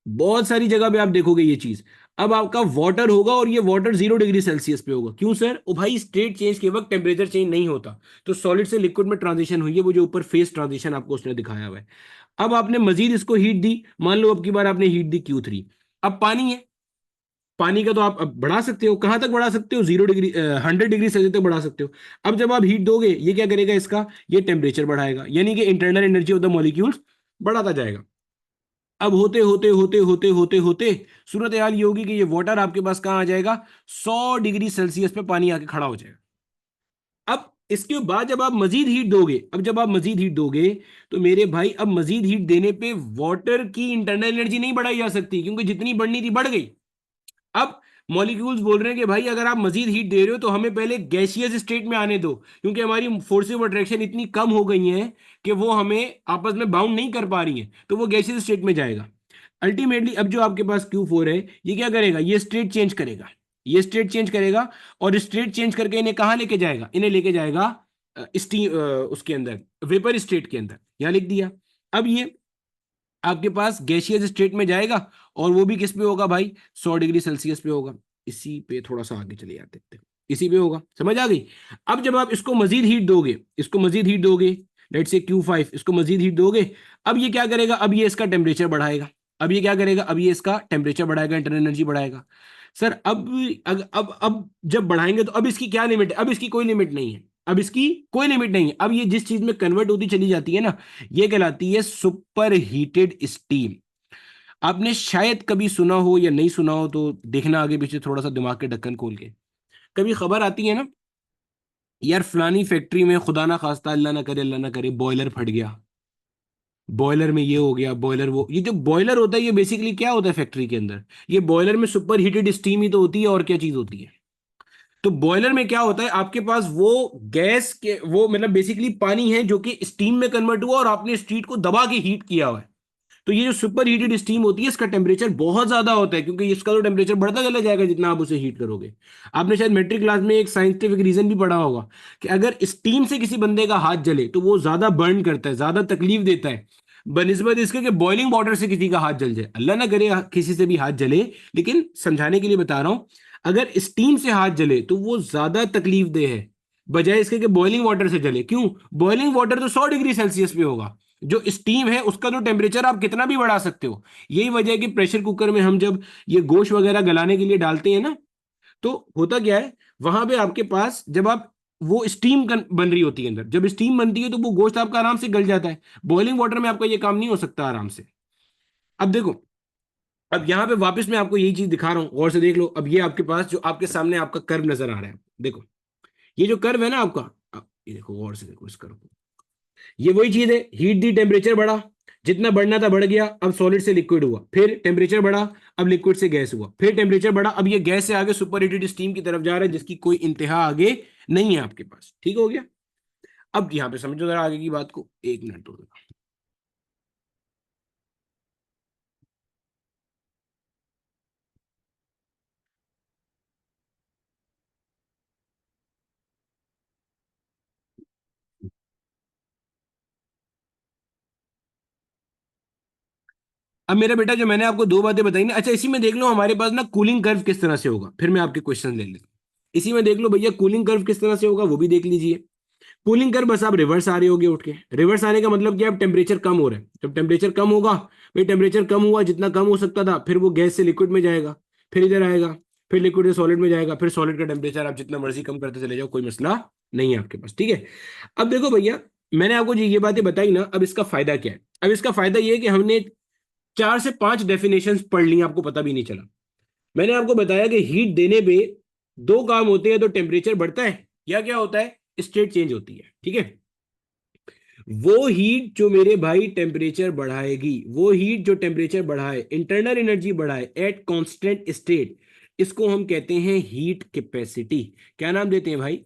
बहुत सारी जगह पे आप देखोगे ये चीज। अब आपका वाटर होगा और ये वाटर 0 डिग्री सेल्सियस पे होगा। क्यों सर, ओ भाई स्टेट चेंज के वक्त टेम्परेचर चेंज नहीं होता, तो सॉलिड से लिक्विड में ट्रांजिशन हुई है, वो जो ऊपर फेस ट्रांजिशन आपको उसने दिखाया हुआ है। अब आपने मजीद इसको हीट दी, मान लो अब की बार आपने हीट दी Q3। अब पानी है, पानी का तो आप अब बढ़ा सकते हो, कहां तक बढ़ा सकते हो, 0 डिग्री 100 डिग्री सेल्सियस तक बढ़ा सकते हो। अब जब आप हीट दोगे, ये क्या करेगा, इसका ये टेम्परेचर बढ़ाएगा, यानी कि internal energy of the molecules बढ़ाता जाएगा। अब होते होते होते होते होते होते सूरत हाल ये होगी कि ये वाटर आपके पास कहां आ जाएगा, 100 डिग्री सेल्सियस पे पानी आके खड़ा हो जाएगा। अब इसके बाद जब आप मजीद हीट दोगे, अब जब आप मजीद हीट दोगे, तो मेरे भाई अब मजीद हीट देने पे वाटर की इंटरनल एनर्जी नहीं बढ़ाई जा सकती, क्योंकि जितनी बढ़नी थी बढ़ गई। अब मॉलिक्यूल्स बोल रहे हैं कि भाई अगर आप मजीद हीट दे रहे हो तो हमें पहले गैसियस स्टेट में आने दो, क्योंकि हमारी फोर्सेस ऑफ अट्रैक्शन इतनी कम हो गई हैं कि वो हमें आपस में बाउंड नहीं कर पा रही हैं, तो वो गैसियस स्टेट में जाएगा। अल्टीमेटली अब जो आपके पास Q4 है, ये क्या करेगा, ये स्टेट चेंज करेगा, ये स्टेट चेंज करेगा, और स्टेट चेंज करके इन्हें कहां लेके जाएगा, इन्हें लेके जाएगा स्टीम, उसके अंदर वेपर स्टेट के अंदर, यहां लिख दिया। अब ये आपके पास गैसियस स्टेट में जाएगा, और वो भी किस पे होगा भाई, 100 डिग्री सेल्सियस पे होगा। इसी पे थोड़ा सा आगे चले जाते हैं, इसी पे होगा, समझ आ गई। अब जब आप इसको मजीद हीट दोगे, इसको मजीद हीट दोगे, लेट से Q5, इसको मजीद हीट दोगे, अब ये क्या करेगा, अब ये इसका टेम्परेचर बढ़ाएगा। अब ये क्या करेगा, अब ये इसका टेम्परेचर बढ़ाएगा, इंटरनल एनर्जी बढ़ाएगा। सर अब जब बढ़ाएंगे तो अब इसकी क्या लिमिट है, अब इसकी कोई लिमिट नहीं है, अब इसकी कोई लिमिट नहीं है। अब ये जिस चीज में कन्वर्ट होती चली जाती है ना, ये कहलाती है सुपर हीटेड स्टीम। आपने शायद कभी सुना हो या नहीं सुना हो तो देखना आगे पीछे थोड़ा सा दिमाग के ढक्कन खोल के, कभी खबर आती है ना यार, फलानी फैक्ट्री में खुदा ना खास्ता, अल्लाह ना करे बॉयलर फट गया, बॉयलर में ये हो गया, बॉयलर वो, ये जो बॉयलर होता है ये बेसिकली क्या होता है फैक्ट्री के अंदर, ये बॉयलर में सुपर हीटेड स्टीम ही तो होती है, और क्या चीज होती है। तो बॉयलर में क्या होता है, आपके पास वो गैस के वो मतलब बेसिकली पानी है जो कि स्टीम में कन्वर्ट हुआ, और आपने स्टीम को दबा के हीट किया हुआ है। तो ये जो सुपर हीटेड स्टीम होती है, इसका टेम्परेचर बहुत ज्यादा होता है, क्योंकि इसका तो टेम्परेचर बढ़ता चला जाएगा जितना आप उसे हीट करोगे। आपने शायद मेट्रिक क्लास में एक साइंटिफिक रीजन भी पढ़ा होगा कि अगर स्टीम से किसी बंदे का हाथ जले तो वो ज्यादा बर्न करता है, ज्यादा तकलीफ देता है, बनिस्बत इसके कि बॉइलिंग वाटर से किसी का हाथ जल जाए, अल्लाह ना करे किसी से भी हाथ जले, लेकिन समझाने के लिए बता रहा हूं, अगर स्टीम से हाथ जले तो वो ज्यादा तकलीफ दे है, बजाय इसके कि बॉइलिंग वाटर से जले। क्यों, बॉइलिंग वाटर तो 100 डिग्री सेल्सियस पे होगा, जो स्टीम है उसका तो टेम्परेचर आप कितना भी बढ़ा सकते हो। यही वजह है कि प्रेशर कुकर में हम जब ये गोश्त वगैरह गलाने के लिए डालते हैं ना, तो होता क्या है, वहां पे आपके पास जब आप वो स्टीम बन रही होती है अंदर, जब स्टीम बनती है तो वो गोश्त आपका आराम से गल जाता है। बॉइलिंग वाटर में आपका ये काम नहीं हो सकता आराम से। अब देखो, अब यहां पे वापस मैं आपको यही चीज दिखा रहा हूं, गौर से देख लो। अब ये आपके पास जो आपके सामने आपका कर्व नजर आ रहा है, देखो ये जो कर्व है ना आपका, अब ये देखो गौर से देखो इस कर्व को, ये वही चीज है, हीट दी टेम्परेचर बढ़ा, जितना बढ़ना था बढ़ गया, अब सॉलिड से लिक्विड हुआ, फिर टेम्परेचर बढ़ा, अब लिक्विड से गैस हुआ, फिर टेम्परेचर बढ़ा, अब ये गैस से आगे सुपर हीटेड स्टीम की तरफ जा रहा है, जिसकी कोई इंतहा आगे नहीं है आपके पास। ठीक हो गया, अब यहां पे समझो जरा आगे की बात को, एक मिनट दो। अब मेरा बेटा जो मैंने आपको दो बातें बताई ना, अच्छा इसी में देख लो हमारे पास ना कूलिंग कर्व किस तरह से होगा, फिर मैं आपके क्वेश्चन ले लेता हूं। इसी में देख लो भैया कूलिंग कर्व किस तरह से होगा, वो भी देख लीजिए। कूलिंग कर बस आप रिवर्स आ रहे होगे उठ के, रिवर्स आने का मतलब क्या, अब टेम्परेचर कम हो रहा है, जब टेम्परेचर कम होगा, भाई टेम्परेचर कम हुआ जितना कम हो सकता था, फिर वो गैस से लिक्विड में जाएगा, फिर इधर आएगा, फिर लिक्विड से सॉलिड में जाएगा, फिर सॉलिड का टेम्परेचर आप जितना मर्जी कम करते चले जाओ, कोई मसला नहीं है आपके पास। ठीक है, अब देखो भैया, मैंने आपको जो ये बातें बताई ना, अब इसका फायदा क्या है, अब इसका फायदा ये है कि हमने 4 से 5 डेफिनेशन पढ़ ली, आपको पता भी नहीं चला। मैंने आपको बताया कि हीट देने पे दो काम होते हैं, तो टेम्परेचर बढ़ता है या क्या होता है, स्टेट चेंज होती है, ठीक है। वो हीट जो मेरे भाई टेम्परेचर बढ़ाएगी, वो हीट जो टेम्परेचर बढ़ाए, इंटरनल एनर्जी बढ़ाए एट कांस्टेंट स्टेट, इसको हम कहते हैं हीट कैपेसिटी। क्या नाम देते हैं भाई,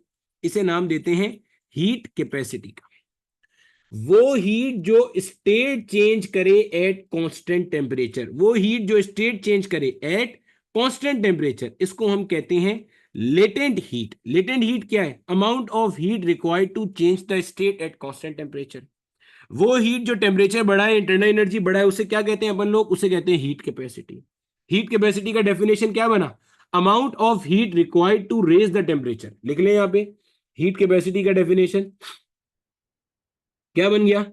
इसे नाम देते हैं हीट कैपेसिटी का। वो हीट जो स्टेट चेंज करे एट कांस्टेंट टेम्परेचर, वो हीट जो स्टेट चेंज करे एट कांस्टेंट टेम्परेचर, इसको हम कहते हैं लेटेंट हीट। लेटेंट हीट क्या है, amount of heat required to change the state at constant temperature. वो हीट जो टेम्परेचर बढ़ाए, इंटरनल एनर्जी बढ़ाए, उसे क्या कहते हैं अपन लोग, उसे कहते हैं हीट कैपेसिटी। हीट कैपेसिटी का डेफिनेशन क्या बना, amount of heat required to raise the temperature. लिख ले यहां पे, हीट कैपेसिटी का डेफिनेशन क्या बन गया,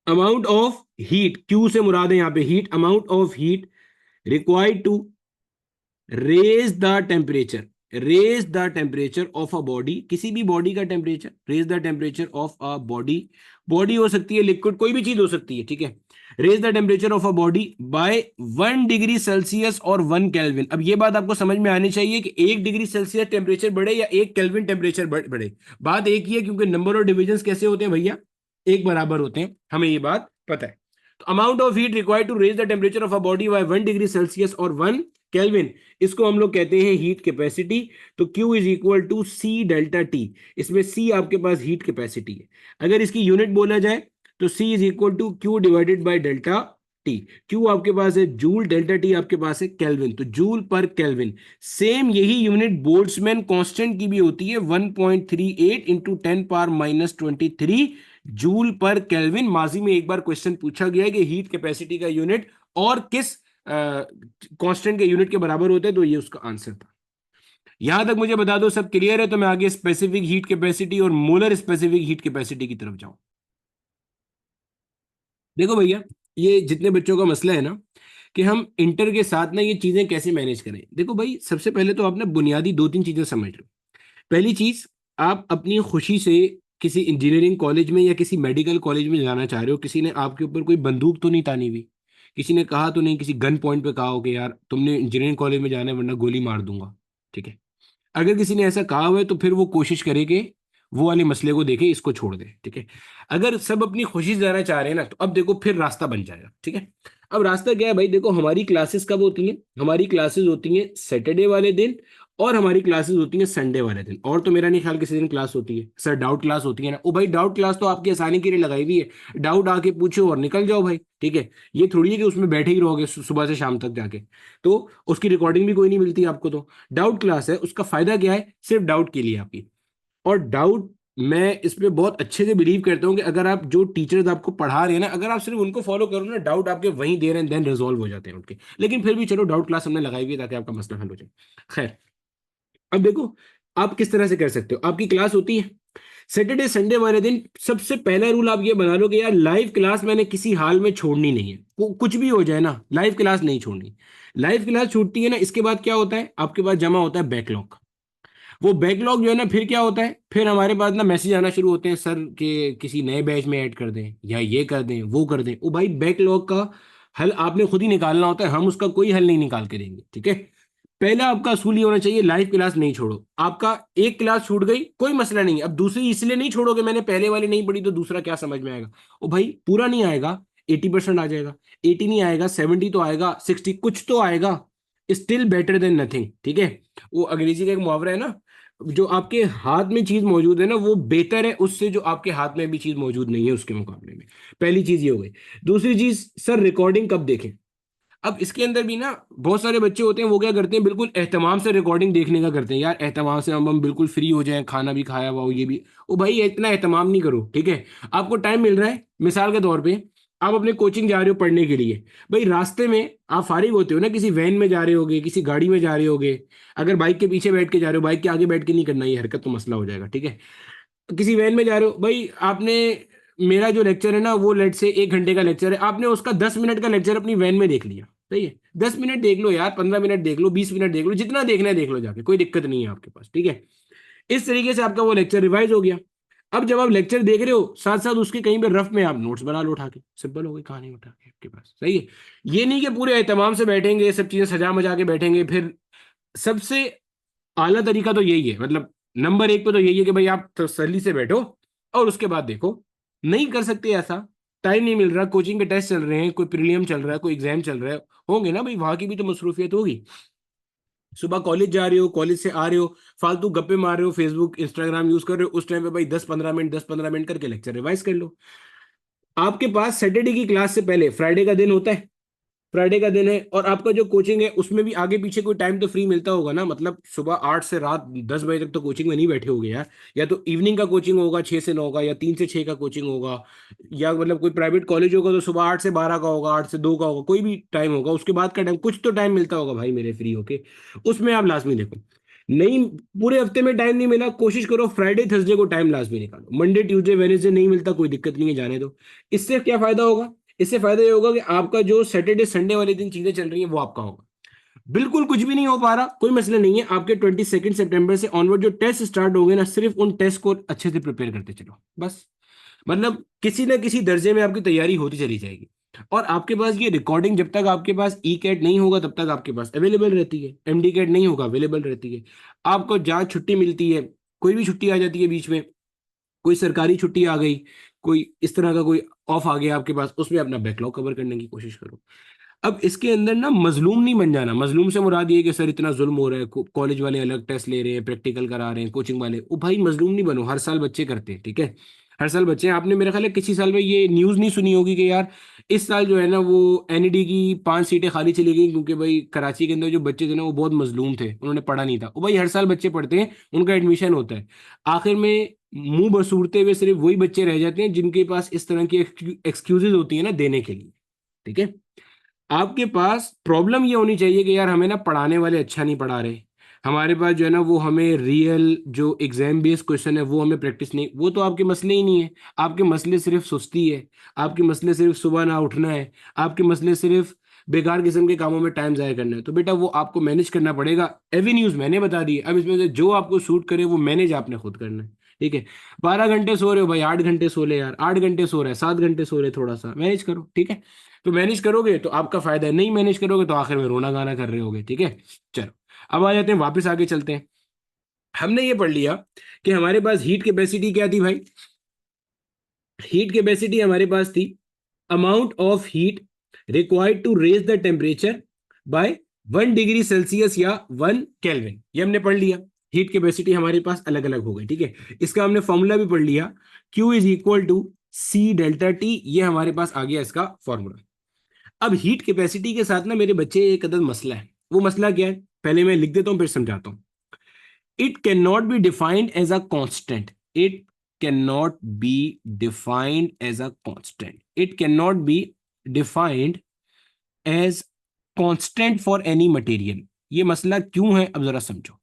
अमाउंट ऑफ हीट, क्यू से मुराद है यहां पे heat, amount of heat required to raise the temperature, raise the temperature of a body, किसी भी बॉडी का temperature, raise the temperature of a body, body हो सकती है, लिक्विड कोई भी चीज हो सकती है, ठीक है। Raise the temperature of a body by 1 degree Celsius और 1 केल्विन। अब ये बात आपको समझ में आनी चाहिए कि 1 डिग्री सेल्सियस टेम्परेचर बढ़े या 1 केल्विन टेम्परेचर बढ़े, बात एक ही है, क्योंकि नंबर ऑफ डिविजन कैसे होते हैं भैया, एक बराबर होते हैं, हमें ये बात पता है। तो amount of heat required to raise the temperature of a body by 1 degree Celsius और 1 केल्विन, इसको हम लोग कहते हैं हीट कैपेसिटी। तो Q is equal to C delta T, इसमें C आपके पास हीट कैपेसिटी है। अगर इसकी यूनिट बोला जाए तो C is equal to Q divided by delta T. Q आपके पास है जूल, डेल्टा टी आपके पास है केल्विन, तो जूल पर केल्विन। सेम यही यूनिट बोल्ट्जमैन कांस्टेंट की भी होती है, 1.38 इंटू 10⁻⁻23 जूल पर केल्विन। माजी में एक बार क्वेश्चन पूछा गया है कि हीट कैपेसिटी का यूनिट और किस कांस्टेंट के यूनिट के बराबर होते हैं, तो ये उसका आंसर था। यहां तक मुझे बता दो सब क्लियर है, तो मैं आगे स्पेसिफिक हीट कैपेसिटी और मोलर स्पेसिफिक हीट कैपेसिटी की तरफ जाऊं। देखो भैया, ये जितने बच्चों का मसला है ना कि हम इंटर के साथ ना ये चीजें कैसे मैनेज करें, देखो भाई सबसे पहले तो आप ना बुनियादी दो तीन चीजें समझ लो। पहली चीज, आप अपनी खुशी से किसी इंजीनियरिंग कॉलेज में या किसी मेडिकल कॉलेज में जाना चाह रहे हो, किसी ने आपके ऊपर कोई बंदूक तो नहीं तानी हुई, किसी ने कहा तो नहीं, किसी गन पॉइंट पे कहा हो कि यार तुमने इंजीनियरिंग कॉलेज में जाना है वरना गोली मार दूंगा, ठीक है। अगर किसी ने ऐसा कहा हुआ है तो फिर वो कोशिश करे कि वो वाले मसले को देखे, इसको छोड़ दे, ठीक है। अगर सब अपनी खुशी से जाना चाह रहे हैं ना, तो अब देखो फिर रास्ता बन जाएगा, ठीक है। अब रास्ता क्या है भाई, देखो हमारी क्लासेस कब होती हैं, हमारी क्लासेस होती हैं सैटरडे वाले दिन, और हमारी क्लासेस होती हैं संडे वाले दिन। और तो मेरा नहीं ख्याल किसी दिन क्लास होती है, सर डाउट क्लास होती है ना, ओ भाई डाउट क्लास तो आपकी आसानी के लिए लगाई हुई है, डाउट आके पूछो और निकल जाओ भाई, ठीक है। ये थोड़ी है कि उसमें बैठे ही रहोगे सुबह से शाम तक जाके, तो उसकी रिकॉर्डिंग भी कोई नहीं मिलती आपको। तो डाउट क्लास है, उसका फायदा क्या है, सिर्फ डाउट के लिए आपकी। और डाउट, मैं इस पे बहुत अच्छे से बिलीव करता हूँ कि अगर आप जो टीचर्स आपको पढ़ा रहे हैं ना, अगर आप सिर्फ उनको फॉलो करो ना, डाउट आपके वहीं देर एंड देन रिजॉल्व हो जाते हैं उनके। लेकिन फिर भी चलो डाउट क्लास हमने लगाई हुई है ताकि आपका मसला हल हो जाए। खैर, अब देखो आप किस तरह से कर सकते हो। आपकी क्लास होती है सैटरडे संडे वाले दिन, सबसे पहला रूल आप ये बना लो कि यार लाइव क्लास मैंने किसी हाल में छोड़नी नहीं है, कुछ भी हो जाए ना, लाइव क्लास नहीं छोड़नी। लाइव क्लास छूटती है ना, इसके बाद क्या होता है, आपके पास जमा होता है बैकलॉग। वो बैकलॉग जो है ना, फिर क्या होता है, फिर हमारे पास ना मैसेज आना शुरू होते हैं, सर के किसी नए बैच में ऐड कर दें या ये कर दें वो कर दें। ओ भाई बैकलॉग का हल आपने खुद ही निकालना होता है, हम उसका कोई हल नहीं निकाल के देंगे, ठीक है। पहला आपका असूल ये होना चाहिए, लाइव क्लास नहीं छोड़ो। आपका एक क्लास छूट गई कोई मसला नहीं, अब दूसरी इसलिए नहीं छोड़ोगे मैंने पहले वाली नहीं पढ़ी तो दूसरा क्या समझ में आएगा। ओ भाई पूरा नहीं आएगा, 80% आ जाएगा, 80 नहीं आएगा 70 तो आएगा, 60 कुछ तो आएगा, स्टिल बेटर देन नथिंग, ठीक है। वो अंग्रेजी का एक मुहावरा है ना, जो आपके हाथ में चीज मौजूद है ना वो बेहतर है उससे जो आपके हाथ में भी चीज मौजूद नहीं है उसके मुकाबले में। पहली चीज ये हो गई। दूसरी चीज, सर रिकॉर्डिंग कब देखें। अब इसके अंदर भी ना बहुत सारे बच्चे होते हैं, वो क्या करते हैं, बिल्कुल एहतमाम से रिकॉर्डिंग देखने का करते हैं, यार एहतमाम से हम बिल्कुल फ्री हो जाएं, खाना भी खाया हुआ हो ये भी। ओ भाई इतना एहतमाम नहीं करो, ठीक है। आपको टाइम मिल रहा है, मिसाल के तौर पे आप अपने कोचिंग जा रहे हो पढ़ने के लिए, भाई रास्ते में आप फारिग होते हो ना, किसी वैन में जा रहे होगे, किसी गाड़ी में जा रहे होगे, अगर बाइक के पीछे बैठ के जा रहे हो, बाइक के आगे बैठ के नहीं करना ये हरकत, तो मसला हो जाएगा, ठीक है। किसी वैन में जा रहे हो भाई, आपने मेरा जो लेक्चर है ना वो लेट से 1 घंटे का लेक्चर है, आपने उसका 10 मिनट का लेक्चर अपनी वैन में देख लिया, सही है। 10 मिनट देख लो यार, 15 मिनट देख लो, 20 मिनट देख लो, जितना देखना है देख लो जाके, कोई दिक्कत नहीं है आपके पास, ठीक है। इस तरीके से आपका वो लेक्चर रिवाइज हो गया। अब जब आप लेक्चर देख रहे हो साथ साथ उसके कहीं पे रफ में आप नोट्स बना लो उठा के, सिंपल हो गई कहानी उठा के आपके पास, सही है। ये नहीं कि पूरे एहतमाम से बैठेंगे, सब चीजें सजा मजा के बैठेंगे, फिर सबसे आला तरीका तो यही है, मतलब नंबर एक पे तो यही है कि भाई आप तसल्ली से बैठो और उसके बाद देखो। नहीं कर सकते ऐसा, टाइम नहीं मिल रहा, कोचिंग के टेस्ट चल रहे हैं, कोई प्रीलियम चल रहा है, कोई एग्जाम चल रहा है, होंगे ना भाई, वहां की भी तो मसरूफियत होगी। सुबह कॉलेज जा रहे हो, कॉलेज से आ रहे हो, फालतू गप्पे मार रहे हो, फेसबुक इंस्टाग्राम यूज कर रहे हो, उस टाइम पे भाई 10-15 मिनट 10-15 मिनट करके लेक्चर रिवाइज कर लो। आपके पास सैटरडे की क्लास से पहले फ्राइडे का दिन होता है, फ्राइडे का दिन है, और आपका जो कोचिंग है उसमें भी आगे पीछे कोई टाइम तो फ्री मिलता होगा ना, मतलब सुबह 8 से रात 10 बजे तक तो कोचिंग में नहीं बैठे होगे यार। या तो इवनिंग का कोचिंग होगा 6 से 9 का, या 3 से 6 का कोचिंग होगा, या मतलब कोई प्राइवेट कॉलेज होगा तो सुबह 8 से 12 का होगा, 8 से 2 का होगा, कोई भी टाइम होगा, उसके बाद का टाइम कुछ तो टाइम मिलता होगा भाई मेरे फ्री होके, उसमें आप लाजमी देखो। नहीं, पूरे हफ्ते में टाइम नहीं मिला, कोशिश करो फ्राइडे थर्सडे को टाइम लाजमी निकालो, मंडे ट्यूसडे वेडनेसडे नहीं मिलता कोई दिक्कत नहीं है, जाने दो। इससे क्या फायदा होगा? इससे फायदा ये होगा कि आपका जो सैटरडे संडे वाले दिन चीजें चल रही हैं वो आपका होगा। बिल्कुल कुछ भी नहीं हो पा रहा, कोई मसला नहीं है, आपके 22 सितंबर से ऑनवर्ड जो टेस्ट स्टार्ट हो गए ना, सिर्फ उन टेस्ट को अच्छे से प्रिपेयर करते चलो बस। मतलब किसी ना किसी दर्जे में आपकी तैयारी होती चली जाएगी। और आपके पास ये रिकॉर्डिंग जब तक आपके पास ई कैट नहीं होगा तब तक आपके पास अवेलेबल रहती है, एमडी कैट नहीं होगा अवेलेबल रहती है। आपको जहाँ छुट्टी मिलती है, कोई भी छुट्टी आ जाती है बीच में, कोई सरकारी छुट्टी आ गई, कोई इस तरह का कोई ऑफ आ गया आपके पास, उसमें अपना बैकलॉग कवर करने की कोशिश करो। अब इसके अंदर ना मजलूम नहीं बन जाना। मजलूम से मुराद ये है कि सर इतना जुल्म हो रहा है, कॉलेज वाले अलग टेस्ट ले रहे हैं, प्रैक्टिकल करा रहे हैं, कोचिंग वाले, ओ भाई मजलूम नहीं बनो, हर साल बच्चे करते हैं, ठीक है। हर साल बच्चे हैं। आपने मेरा ख्याल है किसी साल में ये न्यूज़ नहीं सुनी होगी कि यार इस साल जो है ना वो एनईडी की 5 सीटें खाली चली गई, क्योंकि भाई कराची के अंदर जो बच्चे थे ना वो बहुत मजलूम थे, उन्होंने पढ़ा नहीं था। वो भाई हर साल बच्चे पढ़ते हैं, उनका एडमिशन होता है, आखिर में मुंह बसूरते हुए सिर्फ वही बच्चे रह जाते हैं जिनके पास इस तरह की एक्सक्यूजेज होती है ना देने के लिए, ठीक है। आपके पास प्रॉब्लम ये होनी चाहिए कि यार हमें ना पढ़ाने वाले अच्छा नहीं पढ़ा रहे, हमारे पास जो है ना वो हमें रियल जो एग्जाम बेस्ड क्वेश्चन है वो हमें प्रैक्टिस नहीं, वो तो आपके मसले ही नहीं है। आपके मसले सिर्फ सुस्ती है, आपके मसले सिर्फ सुबह ना उठना है, आपके मसले सिर्फ बेकार किस्म के कामों में टाइम जाया करना है। तो बेटा वो आपको मैनेज करना पड़ेगा। एवेन्यूज मैंने बता दी, अब इसमें से जो आपको सूट करे वो मैनेज आपने खुद करना है, ठीक है। 12 घंटे सो रहे हो भाई, 8 घंटे सो ले यार, 8 घंटे सो रहे हैं, 7 घंटे सो रहे, थोड़ा सा मैनेज करो, ठीक है। तो मैनेज करोगे तो आपका फायदा है, नहीं मैनेज करोगे तो आखिर में रोना गाना कर रहे होगे, ठीक है। चलो अब आ जाते हैं, वापस आगे चलते हैं। हमने ये पढ़ लिया कि हमारे पास हीट कैपेसिटी क्या थी भाई। हीट कैपेसिटी हमारे पास थी amount of heat required to raise the temperature by 1 degree Celsius या 1 केल्विन, ये हमने पढ़ लिया। हीट कैपेसिटी हमारे पास अलग अलग हो गई, ठीक है। इसका हमने फॉर्मूला भी पढ़ लिया, Q is equal to C delta T, ये हमारे पास आ गया इसका फॉर्मूला। अब हीट कैपेसिटी के साथ ना मेरे बच्चे एक अदद मसला है। वो मसला क्या है, पहले मैं लिख देता हूं फिर समझाता हूं। It can not be defined as a constant, it can not be defined as a constant, it can not be defined as constant for any material. ये मसला क्यों है अब जरा समझो।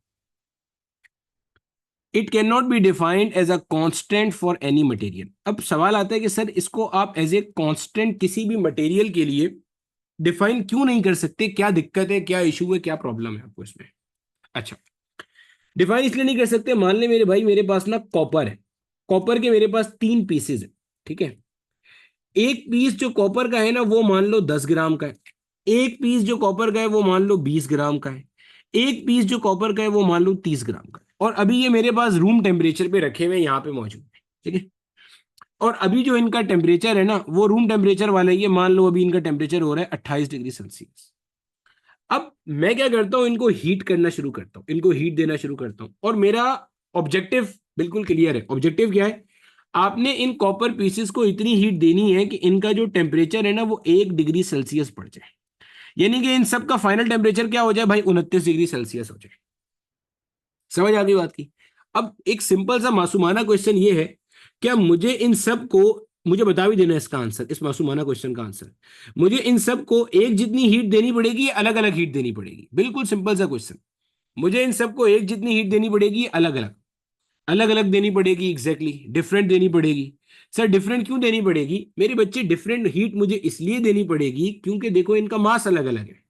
It can not be defined as a constant for any material. अब सवाल आता है कि सर इसको आप एज ए कांस्टेंट किसी भी मटेरियल के लिए डिफाइन क्यों नहीं कर सकते, क्या दिक्कत है, क्या इशू है, क्या प्रॉब्लम है आपको इसमें। अच्छा, डिफाइन इसलिए नहीं कर सकते, मान ले मेरे भाई मेरे पास ना कॉपर है, कॉपर के मेरे पास 3 पीसेज है, ठीक है। एक पीस जो कॉपर का है ना वो मान लो 10 ग्राम का है, एक पीस जो कॉपर का है वो मान लो 20 ग्राम का है, एक पीस जो कॉपर का है वो मान लो 30 ग्राम का है, और अभी ये मेरे पास रूम टेम्परेचर पे रखे हुए यहाँ पे मौजूद है, ठीक है। और अभी जो इनका टेम्परेचर है ना वो रूम टेम्परेचर वाला ही है, मान लो अभी इनका टेम्परेचर हो रहा है 28 डिग्री सेल्सियस। अब मैं क्या करता हूं, इनको हीट करना शुरू करता हूं, इनको हीट देना शुरू करता हूं, और मेरा ऑब्जेक्टिव बिल्कुल क्लियर है। ऑब्जेक्टिव क्या है, आपने इन कॉपर पीसेस को इतनी हीट देनी है कि इनका जो टेम्परेचर है ना वो 1 डिग्री सेल्सियस बढ़ जाए, यानी कि इन सब का फाइनल टेम्परेचर क्या हो जाए भाई, 29 डिग्री सेल्सियस हो जाए। समझ आ गई बात की। अब एक सिंपल सा मासूमाना क्वेश्चन ये है, क्या मुझे इन सब को, मुझे बता भी देना इसका आंसर, इस मासूमाना क्वेश्चन का आंसर, मुझे इन सब को एक जितनी हीट देनी पड़ेगी या अलग अलग हीट देनी पड़ेगी? बिल्कुल सिंपल सा क्वेश्चन। मुझे इन सबको एक जितनी हीट देनी पड़ेगी, अलग अलग, अलग अलग देनी पड़ेगी, एग्जैक्टली डिफरेंट देनी पड़ेगी। सर डिफरेंट क्यों देनी पड़ेगी मेरे बच्चे? डिफरेंट हीट मुझे इसलिए देनी पड़ेगी क्योंकि देखो इनका मास अलग अलग है।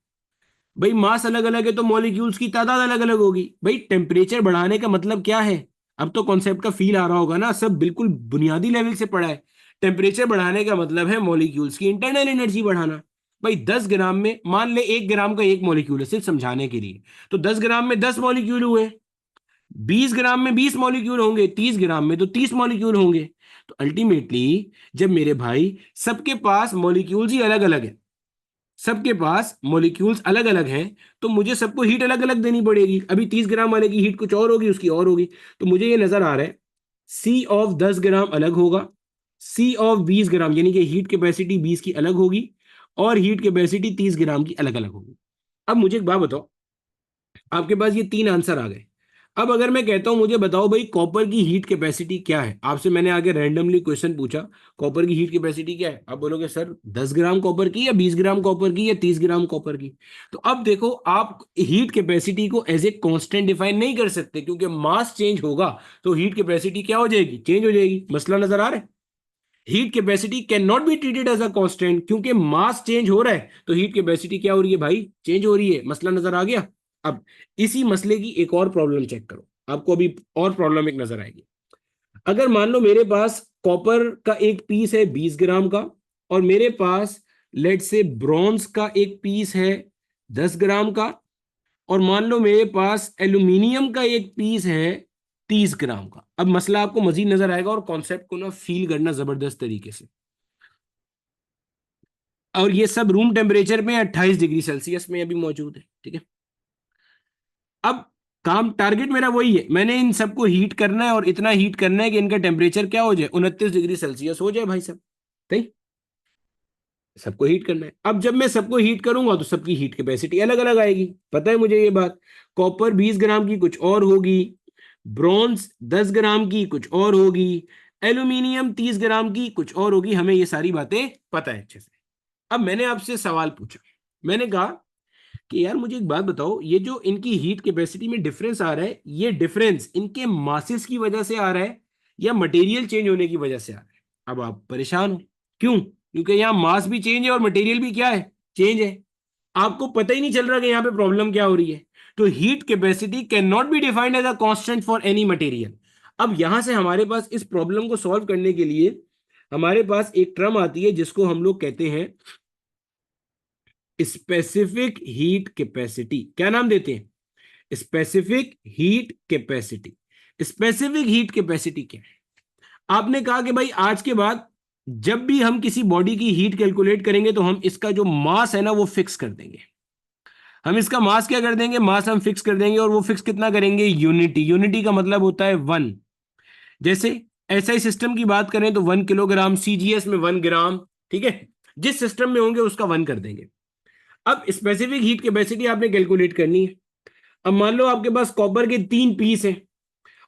भाई मास अलग अलग है तो मॉलिक्यूल्स की तादाद अलग अलग होगी। भाई टेम्परेचर बढ़ाने का मतलब क्या है, अब तो कॉन्सेप्ट का फील आ रहा होगा ना, सब बिल्कुल बुनियादी लेवल से पढ़ा है। टेम्परेचर बढ़ाने का मतलब है मॉलिक्यूल्स की इंटरनल एनर्जी बढ़ाना। भाई 10 ग्राम में मान ले 1 ग्राम का एक मॉलिक्यूल है, सिर्फ समझाने के लिए, तो 10 ग्राम में 10 मॉलिक्यूल हुए, 20 ग्राम में 20 मॉलिक्यूल होंगे, 30 ग्राम में तो 30 मॉलिक्यूल होंगे। तो अल्टीमेटली जब मेरे भाई सबके पास मॉलिक्यूल्स ही अलग अलग है, सबके पास मॉलिक्यूल्स अलग अलग हैं, तो मुझे सबको हीट अलग अलग देनी पड़ेगी। अभी 30 ग्राम वाले की हीट कुछ और होगी, उसकी और होगी। तो मुझे ये नजर आ रहा है सी ऑफ 10 ग्राम अलग होगा, सी ऑफ 20 ग्राम यानी कि हीट कैपेसिटी 20 की अलग होगी, और हीट कैपेसिटी 30 ग्राम की अलग अलग होगी। अब मुझे एक बात बताओ, आपके पास ये तीन आंसर आ गए। अब अगर मैं कहता हूं मुझे बताओ भाई कॉपर की हीट कैपेसिटी क्या है, आपसे मैंने आगे रैंडमली क्वेश्चन पूछा कॉपर की हीट कैपेसिटी क्या है, आप बोलोगे सर 10 ग्राम कॉपर की, या 20 ग्राम कॉपर की, या 30 ग्राम कॉपर की। तो अब देखो, आप हीट कैपेसिटी को एज ए कांस्टेंट डिफाइन नहीं कर सकते, क्योंकि मास चेंज होगा तो हीट कैपेसिटी क्या हो जाएगी, चेंज हो जाएगी। मसला नजर आ रहा है? Heat capacity can not be treated as a constant, क्योंकि मास चेंज हो रहा है तो हीट कैपेसिटी क्या हो रही है भाई, चेंज हो रही है। मसला नजर आ गया? अब इसी मसले की एक और प्रॉब्लम चेक करो, आपको अभी और प्रॉब्लम एक नजर आएगी। अगर मान लो मेरे पास कॉपर का एक पीस है 20 ग्राम का, और मेरे पास लेट से ब्रॉन्ज का एक पीस है 10 ग्राम का, और मान लो मेरे पास एल्यूमिनियम का एक पीस है 30 ग्राम का। अब मसला आपको मजीद नजर आएगा और कॉन्सेप्ट को ना फील करना जबरदस्त तरीके से। और ये सब रूम टेम्परेचर में 28 डिग्री सेल्सियस में अभी मौजूद है, ठीक है। अब काम टारगेट मेरा वही है, मैंने इन सबको हीट करना है, और इतना हीट करना है कि इनका टेम्परेचर क्या हो जाए, 29 डिग्री सेल्सियस हो जाए भाई साहब। ठीक, सबको हीट करना है। अब जब मैं सबको हीट करूंगा तो सबकी हीट कैपेसिटी अलग अलग आएगी, पता है मुझे ये बात। कॉपर 20 ग्राम की कुछ और होगी, ब्रॉन्ज 10 ग्राम की कुछ और होगी, एल्यूमिनियम 30 ग्राम की कुछ और होगी, हमें ये सारी बातें पता है अच्छे से। अब मैंने आपसे सवाल पूछा, मैंने कहा कि यार मुझे एक बात बताओ, ये जो इनकी हीट कैपेसिटी में डिफरेंस आ रहा है, ये डिफरेंस इनके मासेस की वजह से आ रहा है या मटेरियल चेंज होने की वजह से आ रहा है। अब आप परेशान हो, क्यों? क्योंकि यहाँ मास भी चेंज है और मटेरियल भी क्या है, चेंज है। आपको पता ही नहीं चल रहा कि यहाँ पे प्रॉब्लम क्या हो रही है। तो heat capacity can not be defined as a constant for any material. अब यहां से हमारे पास इस प्रॉब्लम को सॉल्व करने के लिए हमारे पास एक टर्म आती है जिसको हम लोग कहते हैं स्पेसिफिक हीट कैपेसिटी। क्या नाम देते हैं? Specific heat capacity. Specific heat capacity क्या है? आपने कहा कि भाई आज के बाद जब भी हम किसी बॉडी की हीट कैलकुलेट करेंगे तो हम इसका जो मास है ना वो फिक्स कर देंगे। हम इसका मास क्या कर देंगे, मास हम फिक्स कर देंगे, और वो फिक्स कितना करेंगे, यूनिटी। यूनिटी का मतलब होता है 1। जैसे एसआई सिस्टम की बात करें तो 1 किलोग्राम, सीजीएस में 1 ग्राम, ठीक है। जिस सिस्टम में होंगे उसका 1 कर देंगे। अब स्पेसिफिक हीट कैपेसिटी आपने कैलकुलेट करनी है। अब मान लो आपके पास कॉपर के 3 पीस हैं,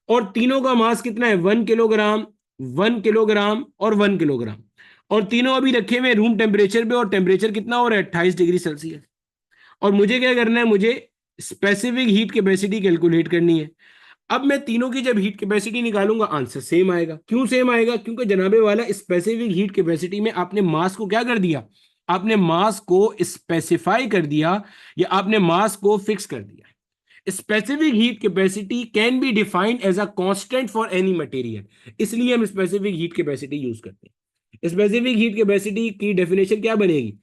और तीनों का मास कितना है, 1 किलोग्राम, 1 किलोग्राम और 1 किलोग्राम, और तीनों अभी रखे हुए रूम टेम्परेचर पे, और टेम्परेचर कितना हो रहा है, 28 डिग्री सेल्सियस। और मुझे क्या करना है, मुझे स्पेसिफिक हीट कैपेसिटी कैलकुलेट करनी है। अब मैं तीनों की जब हीट कैपेसिटी निकालूंगा आंसर सेम आएगा। क्यों सेम आएगा? क्योंकि जनाबे वाला स्पेसिफिक हीट कैपेसिटी में आपने मास को क्या कर दिया, आपने मास को स्पेसिफाई कर दिया, या आपने मास को फिक्स कर दिया। Specific heat capacity can be defined as a constant for any material, इसलिए हम स्पेसिफिक हीट कैपेसिटी यूज करते हैं। स्पेसिफिक हीट कैपेसिटी की डेफिनेशन क्या बनेगी,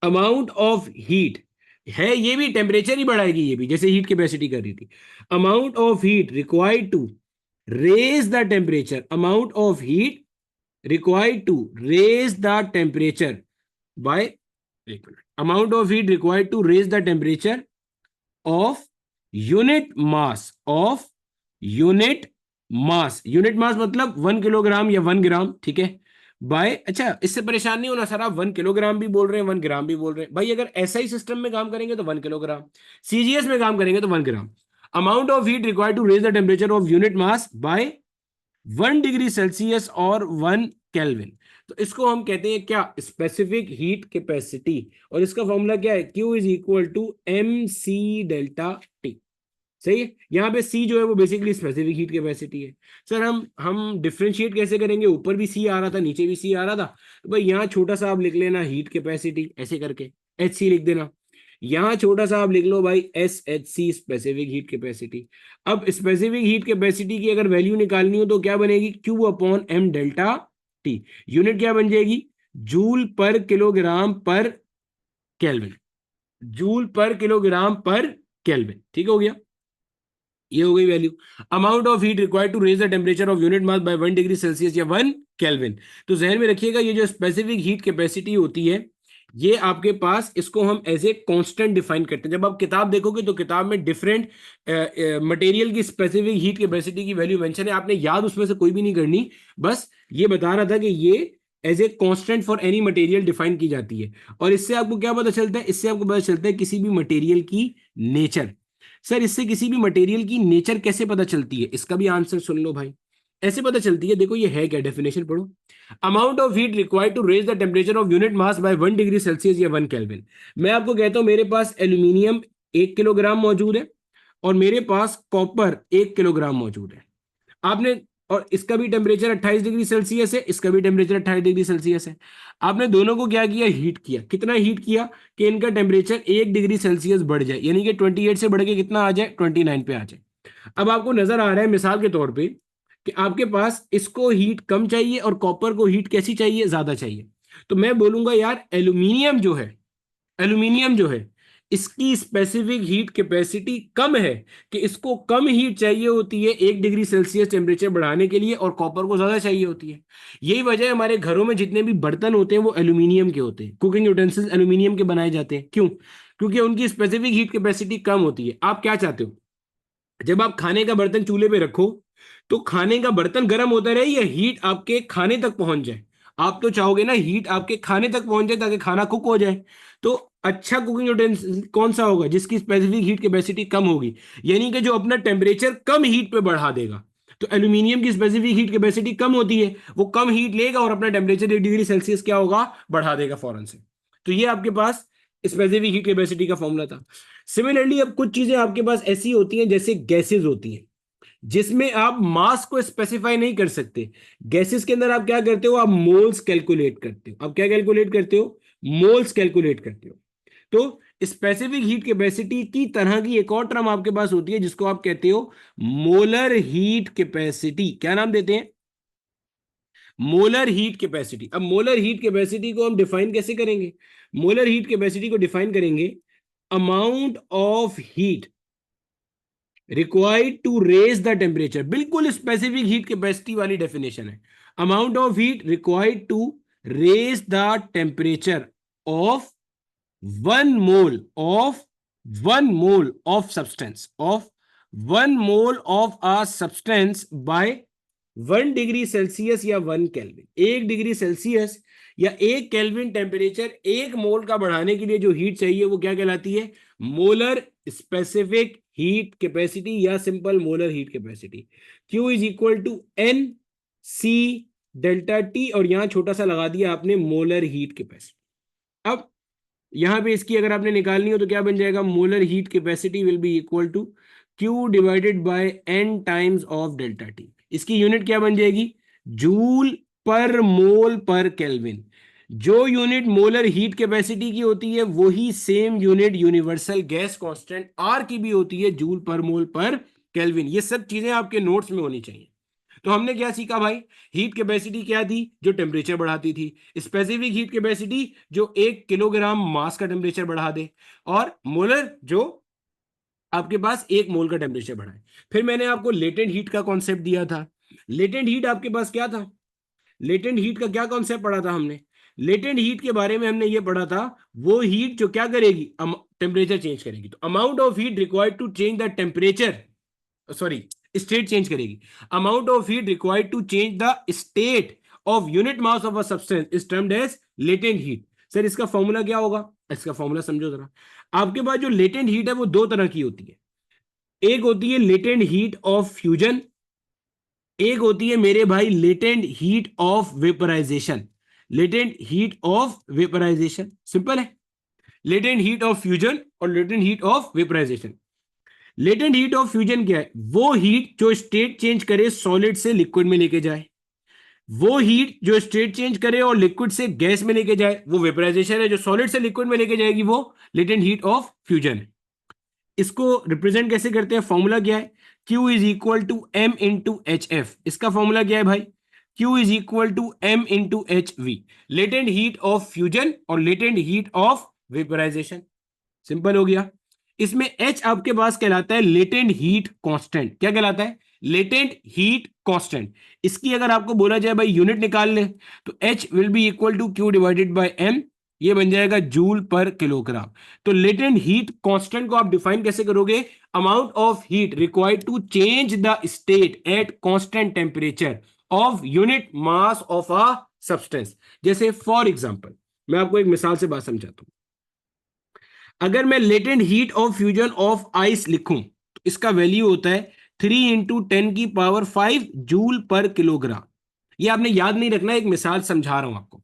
अमाउंट ऑफ हीट है, ये भी टेम्परेचर ही बढ़ाएगी, ये भी जैसे हीट कैपेसिटी कर रही थी। Amount of heat required to raise the temperature, amount of heat required to raise the temperature by, एक minute, amount of heat required to raise the temperature of unit mass, of unit mass. Unit mass मतलब 1 किलोग्राम या 1 ग्राम, ठीक है। बाय, अच्छा इससे परेशान नहीं होना सर, आप 1 किलोग्राम भी बोल रहे हैं 1 ग्राम भी बोल रहे हैं, भाई अगर ऐसा ही सिस्टम में काम करेंगे तो 1 किलोग्राम, सीजीएस में काम करेंगे तो 1 gram. Amount of heat required to raise the temperature of unit mass by 1 degree Celsius और 1 केल्विन। तो इसको हम कहते हैं क्या, स्पेसिफिक हीट कैपेसिटी। और इसका फॉर्मूला क्या है, Q is equal to M C delta T. सही है, यहाँ पे C जो है वो बेसिकली स्पेसिफिक हीट कैपेसिटी है। सर हम डिफ्रेंशिएट कैसे करेंगे, ऊपर भी C आ रहा था नीचे भी C आ रहा था, तो भाई यहाँ छोटा सा आप लिख लेना हीट कैपेसिटी ऐसे करके, HC लिख देना। यहाँ छोटा सा आप लिख लो भाई SHC, स्पेसिफिक हीट कैपेसिटी। अब स्पेसिफिक हीट कैपेसिटी की अगर वैल्यू निकालनी हो तो क्या बनेगी, Q upon M delta T. Unit क्या बन जाएगी, joule per kilogram per kelvin, joule per kilogram per kelvin. ठीक हो गया, ये हो गई value. Amount of heat required to raise the temperature of unit mass by 1 degree Celsius या 1 केल्विन। तो जहन में रखिएगा ये जो स्पेसिफिक हीट कैपेसिटी होती है ये आपके पास, इसको हम एज ए कांस्टेंट डिफाइन करते हैं। जब आप किताब देखोगे तो किताब में डिफरेंट मटेरियल की स्पेसिफिक हीट कैपेसिटी की वैल्यू मेंशन है, आपने याद उसमें से कोई भी नहीं करनी, बस ये बता रहा था कि ये as a constant for any material define की जाती है। और इससे आपको क्या पता चलता है, इससे आपको पता चलता है किसी भी मटेरियल की नेचर। सर इससे किसी भी मटेरियल की नेचर कैसे पता चलती है, इसका भी आंसर सुन लो भाई। ऐसे पता चलती है, देखो ये है क्या, डेफिनेशन पढ़ो। Amount of heat required to raise the temperature of unit mass by 1 degree Celsius या 1 केल्विन। मैं आपको कहता हूं मेरे पास एल्यूमिनियम 1 किलोग्राम मौजूद है और मेरे पास कॉपर 1 किलोग्राम मौजूद है। आपने, और इसका भी टेम्परेचर 28 डिग्री सेल्सियस है, इसका भी टेम्परेचर 28 डिग्री सेल्सियस है। आपने दोनों को क्या किया, हीट किया। कितना हीट किया कि इनका टेम्परेचर 1 डिग्री सेल्सियस बढ़ जाए, यानी कि 28 से बढ़ के कितना आ जाए, 29 पे आ जाए। अब आपको नजर आ रहा है मिसाल के तौर पे कि आपके पास इसको हीट कम चाहिए और कॉपर को हीट कैसी चाहिए, ज्यादा चाहिए। तो मैं बोलूंगा यार एल्यूमिनियम जो है, एल्यूमिनियम जो है इसकी स्पेसिफिक हीट कैपेसिटी कम है, कि इसको कम हीट चाहिए होती है 1 डिग्री सेल्सियस टेम्परेचर बढ़ाने के लिए, और कॉपर को ज्यादा चाहिए होती है। यही वजह है हमारे घरों में जितने भी बर्तन होते हैं वो एल्यूमिनियम के होते हैं, कुकिंग यूटेंसिल्स एल्यूमिनियम के बनाए जाते हैं। क्यों? क्योंकि उनकी स्पेसिफिक हीट कैपेसिटी कम होती है। आप क्या चाहते हो, जब आप खाने का बर्तन चूल्हे पे रखो तो खाने का बर्तन गर्म होता रहे या हीट आपके खाने तक पहुंच जाए? आप तो चाहोगे ना हीट आपके खाने तक पहुंच जाए ताकि खाना कुक हो जाए। तो अच्छा कुकिंग यूटेंसिल कौन सा होगा, जिसकी स्पेसिफिक हीट कैपेसिटी कम होगी, यानी कि जो अपना टेम्परेचर कम हीट पे बढ़ा देगा। तो एल्यूमिनियम की स्पेसिफिक हीट कैपेसिटी कम होती है, वो कम हीट लेगा और अपना टेम्परेचर 1 डिग्री सेल्सियस क्या होगा, बढ़ा देगा फौरन से। तो ये आपके पास स्पेसिफिक हीट कैपेसिटी का फॉर्मूला था। सिमिलरली अब कुछ चीजें आपके पास ऐसी होती हैं जैसे गैसेस होती हैं जिसमें आप मास को स्पेसिफाई नहीं कर सकते। गैसेस के अंदर आप क्या करते हो, आप मोल्स कैलकुलेट करते हो। आप क्या कैलकुलेट करते हो, मोल्स कैलकुलेट करते हो। तो स्पेसिफिक हीट कैपेसिटी की तरह की एक और टर्म आपके पास होती है जिसको आप कहते हो मोलर हीट कैपेसिटी। क्या नाम देते हैं, मोलर हीट कैपेसिटी। अब मोलर हीट कैपेसिटी को हम डिफाइन कैसे करेंगे, मोलर हीट कैपेसिटी को डिफाइन करेंगे amount of heat required to raise the temperature. बिल्कुल स्पेसिफिक हीट कैपेसिटी वाली डेफिनेशन है। Amount of heat required to raise the temperature of 1 mole of 1 mole of substance, of 1 mole of a substance by 1 degree Celsius या 1 केल्विन। 1 डिग्री सेल्सियस या 1 केल्विन टेम्परेचर 1 मोल का बढ़ाने के लिए जो हीट चाहिए वो क्या कहलाती है, मोलर स्पेसिफिक हीट कैपेसिटी या simple molar heat capacity. Q is equal to N C delta T, और यहां छोटा सा लगा दिया आपने मोलर हीट कैपेसिटी। अब यहां पे इसकी अगर आपने निकालनी हो तो क्या बन जाएगा, molar heat capacity will be equal to Q divided by N times of delta T. इसकी यूनिट क्या बन जाएगी, जूल पर मोल पर केल्विन। जो यूनिट मोलर हीट कैपेसिटी की होती है वही same unit universal gas constant R की भी होती है, जूल पर मोल पर केल्विन। ये सब चीजें आपके नोट्स में होनी चाहिए। तो हमने क्या सीखा भाई, हीट कैपेसिटी क्या थी, जो टेम्परेचर बढ़ाती थी। स्पेसिफिक हीट कैपेसिटी जो 1 किलोग्राम मास का टेम्परेचर बढ़ा दे, और मोलर जो आपके पास 1 मोल का टेम्परेचर बढ़ाए। फिर मैंने आपको लेटेंट हीट का कॉन्सेप्ट दिया था। लेटेंट हीट आपके पास क्या था, लेटेंट हीट का क्या कॉन्सेप्ट पढ़ा था हमने, लेटेंट हीट के बारे में हमने ये पढ़ा था, वो हीट जो क्या करेगी, टेम्परेचर चेंज करेगी। तो amount of heat required to change the temperature, sorry state change करेगी। Amount of heat required to change the state of unit mass of a substance is termed as latent heat. Sir इसका फॉर्मूला क्या होगा, इसका फॉर्मूला समझो जरा। आपके पास जो लेटेंट हीट है वो दो तरह की होती है। एक होती है लेटेंट हीट ऑफ फ्यूजन, एक होती है मेरे भाई latent heat of vaporization. Latent heat of vaporisation simple है, लेटेंट हीट ऑफ फ्यूजन और latent heat of vaporization. Latent heat of fusion क्या है, वो हीट जो स्टेट चेंज करे सॉलिड से लिक्विड में लेके जाए। वो हीट जो स्टेट चेंज करे और लिक्विड से गैस में लेके जाए वो वेपराइजेशन है। जो सॉलिड से लिक्विड में लेके जाएगी वो लेटेंट हीट ऑफ फ्यूजन है। इसको रिप्रेजेंट कैसे करते हैं, फॉर्मूला क्या है, Q is equal to M into H F. इसका फॉर्मूला क्या है भाई, Q is equal to M into H V. Latent heat of fusion और latent heat of vaporisation. Simple हो गया। इसमें H आपके पास कहलाता है लेटेंट हीट कांस्टेंट। क्या कहलाता है? Latent heat constant. इसकी अगर आपको बोला जाए भाई यूनिट निकाल ले, तो H will be equal to Q divided by M। ये बन जाएगा जूल पर किलोग्राम। तो लेटेंट हीट कांस्टेंट को आप डिफाइन कैसे करोगे? Amount of heat required to change the state at constant temperature of unit mass of a substance. जैसे फॉर एग्जांपल, मैं आपको एक मिसाल से बात समझाता हूं। अगर मैं latent heat of fusion of ice लिखूं, तो इसका वैल्यू होता है 3 × 10⁵ जूल पर किलोग्राम। ये आपने याद नहीं रखना, एक मिसाल समझा रहा हूं आपको।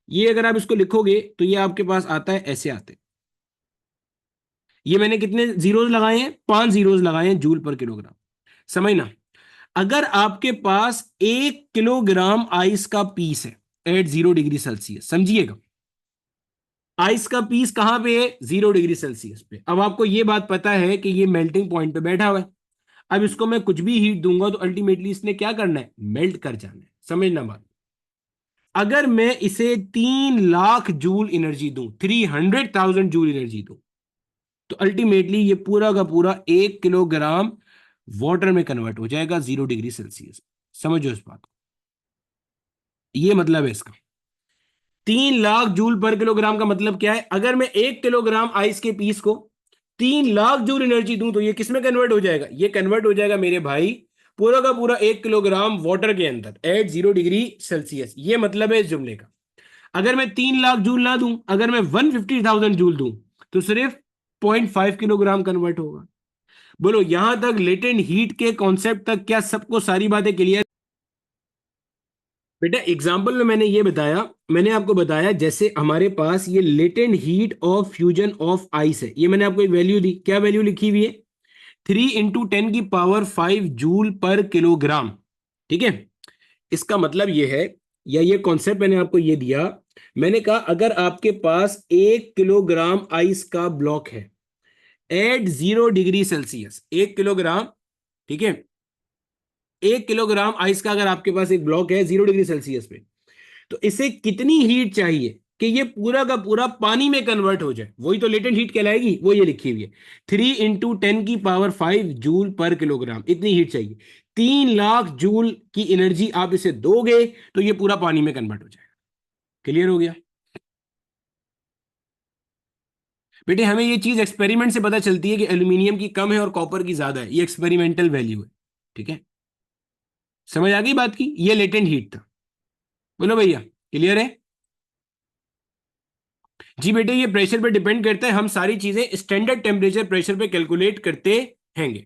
ये अगर आप इसको लिखोगे तो ये आपके पास आता है, ऐसे आते हैं। ये मैंने कितने जीरोज लगाए हैं? 5 जीरोज लगाए हैं, जूल पर किलोग्राम। समझना, अगर आपके पास 1 किलोग्राम आइस का पीस है एट 0 डिग्री सेल्सियस, समझिएगा, आइस का पीस कहां पे है? 0 डिग्री सेल्सियस पे। अब आपको यह बात पता है कि ये मेल्टिंग पॉइंट पे बैठा हुआ है। अब इसको मैं कुछ भी हीट दूंगा तो अल्टीमेटली इसने क्या करना है? मेल्ट कर जाना है। समझना बात। अगर मैं इसे 3 लाख जूल एनर्जी दूं, 300,000 जूल एनर्जी दूं, तो अल्टीमेटली ये पूरा का पूरा 1 किलोग्राम वाटर में कन्वर्ट हो जाएगा 0 डिग्री सेल्सियस। समझो इस बात को। ये मतलब है इसका। 3 लाख जूल पर किलोग्राम का मतलब क्या है? अगर मैं 1 किलोग्राम आइस के पीस को 3 लाख जूल एनर्जी दूं, तो ये किस में कन्वर्ट हो जाएगा? ये कन्वर्ट हो जाएगा मेरे भाई पूरा का पूरा 1 किलोग्राम वाटर के अंदर एट 0 डिग्री सेल्सियस। ये मतलब है इस जुमले का। अगर मैं 3 लाख जूल ना दूं, अगर मैं 150,000 जूल दूं, तो सिर्फ 0.5 किलोग्राम कन्वर्ट होगा। बोलो यहां तक लेटेंट हीट के कॉन्सेप्ट तक क्या सबको सारी बातें क्लियर? बेटा एग्जाम्पल में मैंने ये बताया, मैंने आपको बताया जैसे हमारे पास ये latent heat of fusion of ice है। ये मैंने आपको एक वैल्यू दी। क्या वैल्यू लिखी हुई है? 3 × 10⁵ जूल पर किलोग्राम। ठीक है, इसका मतलब ये है, या ये कॉन्सेप्ट मैंने आपको ये दिया। मैंने कहा अगर आपके पास 1 किलोग्राम आइस का ब्लॉक है एट 0 डिग्री सेल्सियस, 1 किलोग्राम, ठीक है, 1 किलोग्राम आइस का अगर आपके पास एक ब्लॉक है 0 डिग्री सेल्सियस पे, तो इसे कितनी हीट चाहिए कि ये पूरा का पूरा पानी में कन्वर्ट हो जाए? वही तो लेटेंट हीट कहलाएगी। वो ये लिखी हुई है, 3 × 10⁵ जूल पर किलोग्राम। इतनी हीट चाहिए। 3 लाख जूल की एनर्जी आप इसे दोगे तो ये पूरा पानी में कन्वर्ट हो जाएगा। क्लियर हो गया? बेटे हमें ये चीज एक्सपेरिमेंट से पता चलती है कि एल्यूमिनियम की कम है और कॉपर की ज्यादा है। ये एक्सपेरिमेंटल वैल्यू है। ठीक है, समझ आ गई बात की? ये लेटेंट हीट था। बोलो भैया, क्लियर है? जी बेटे, ये प्रेशर पे डिपेंड करता है। हम सारी चीजें स्टैंडर्ड टेम्परेचर प्रेशर पे कैलकुलेट करते हैंगे।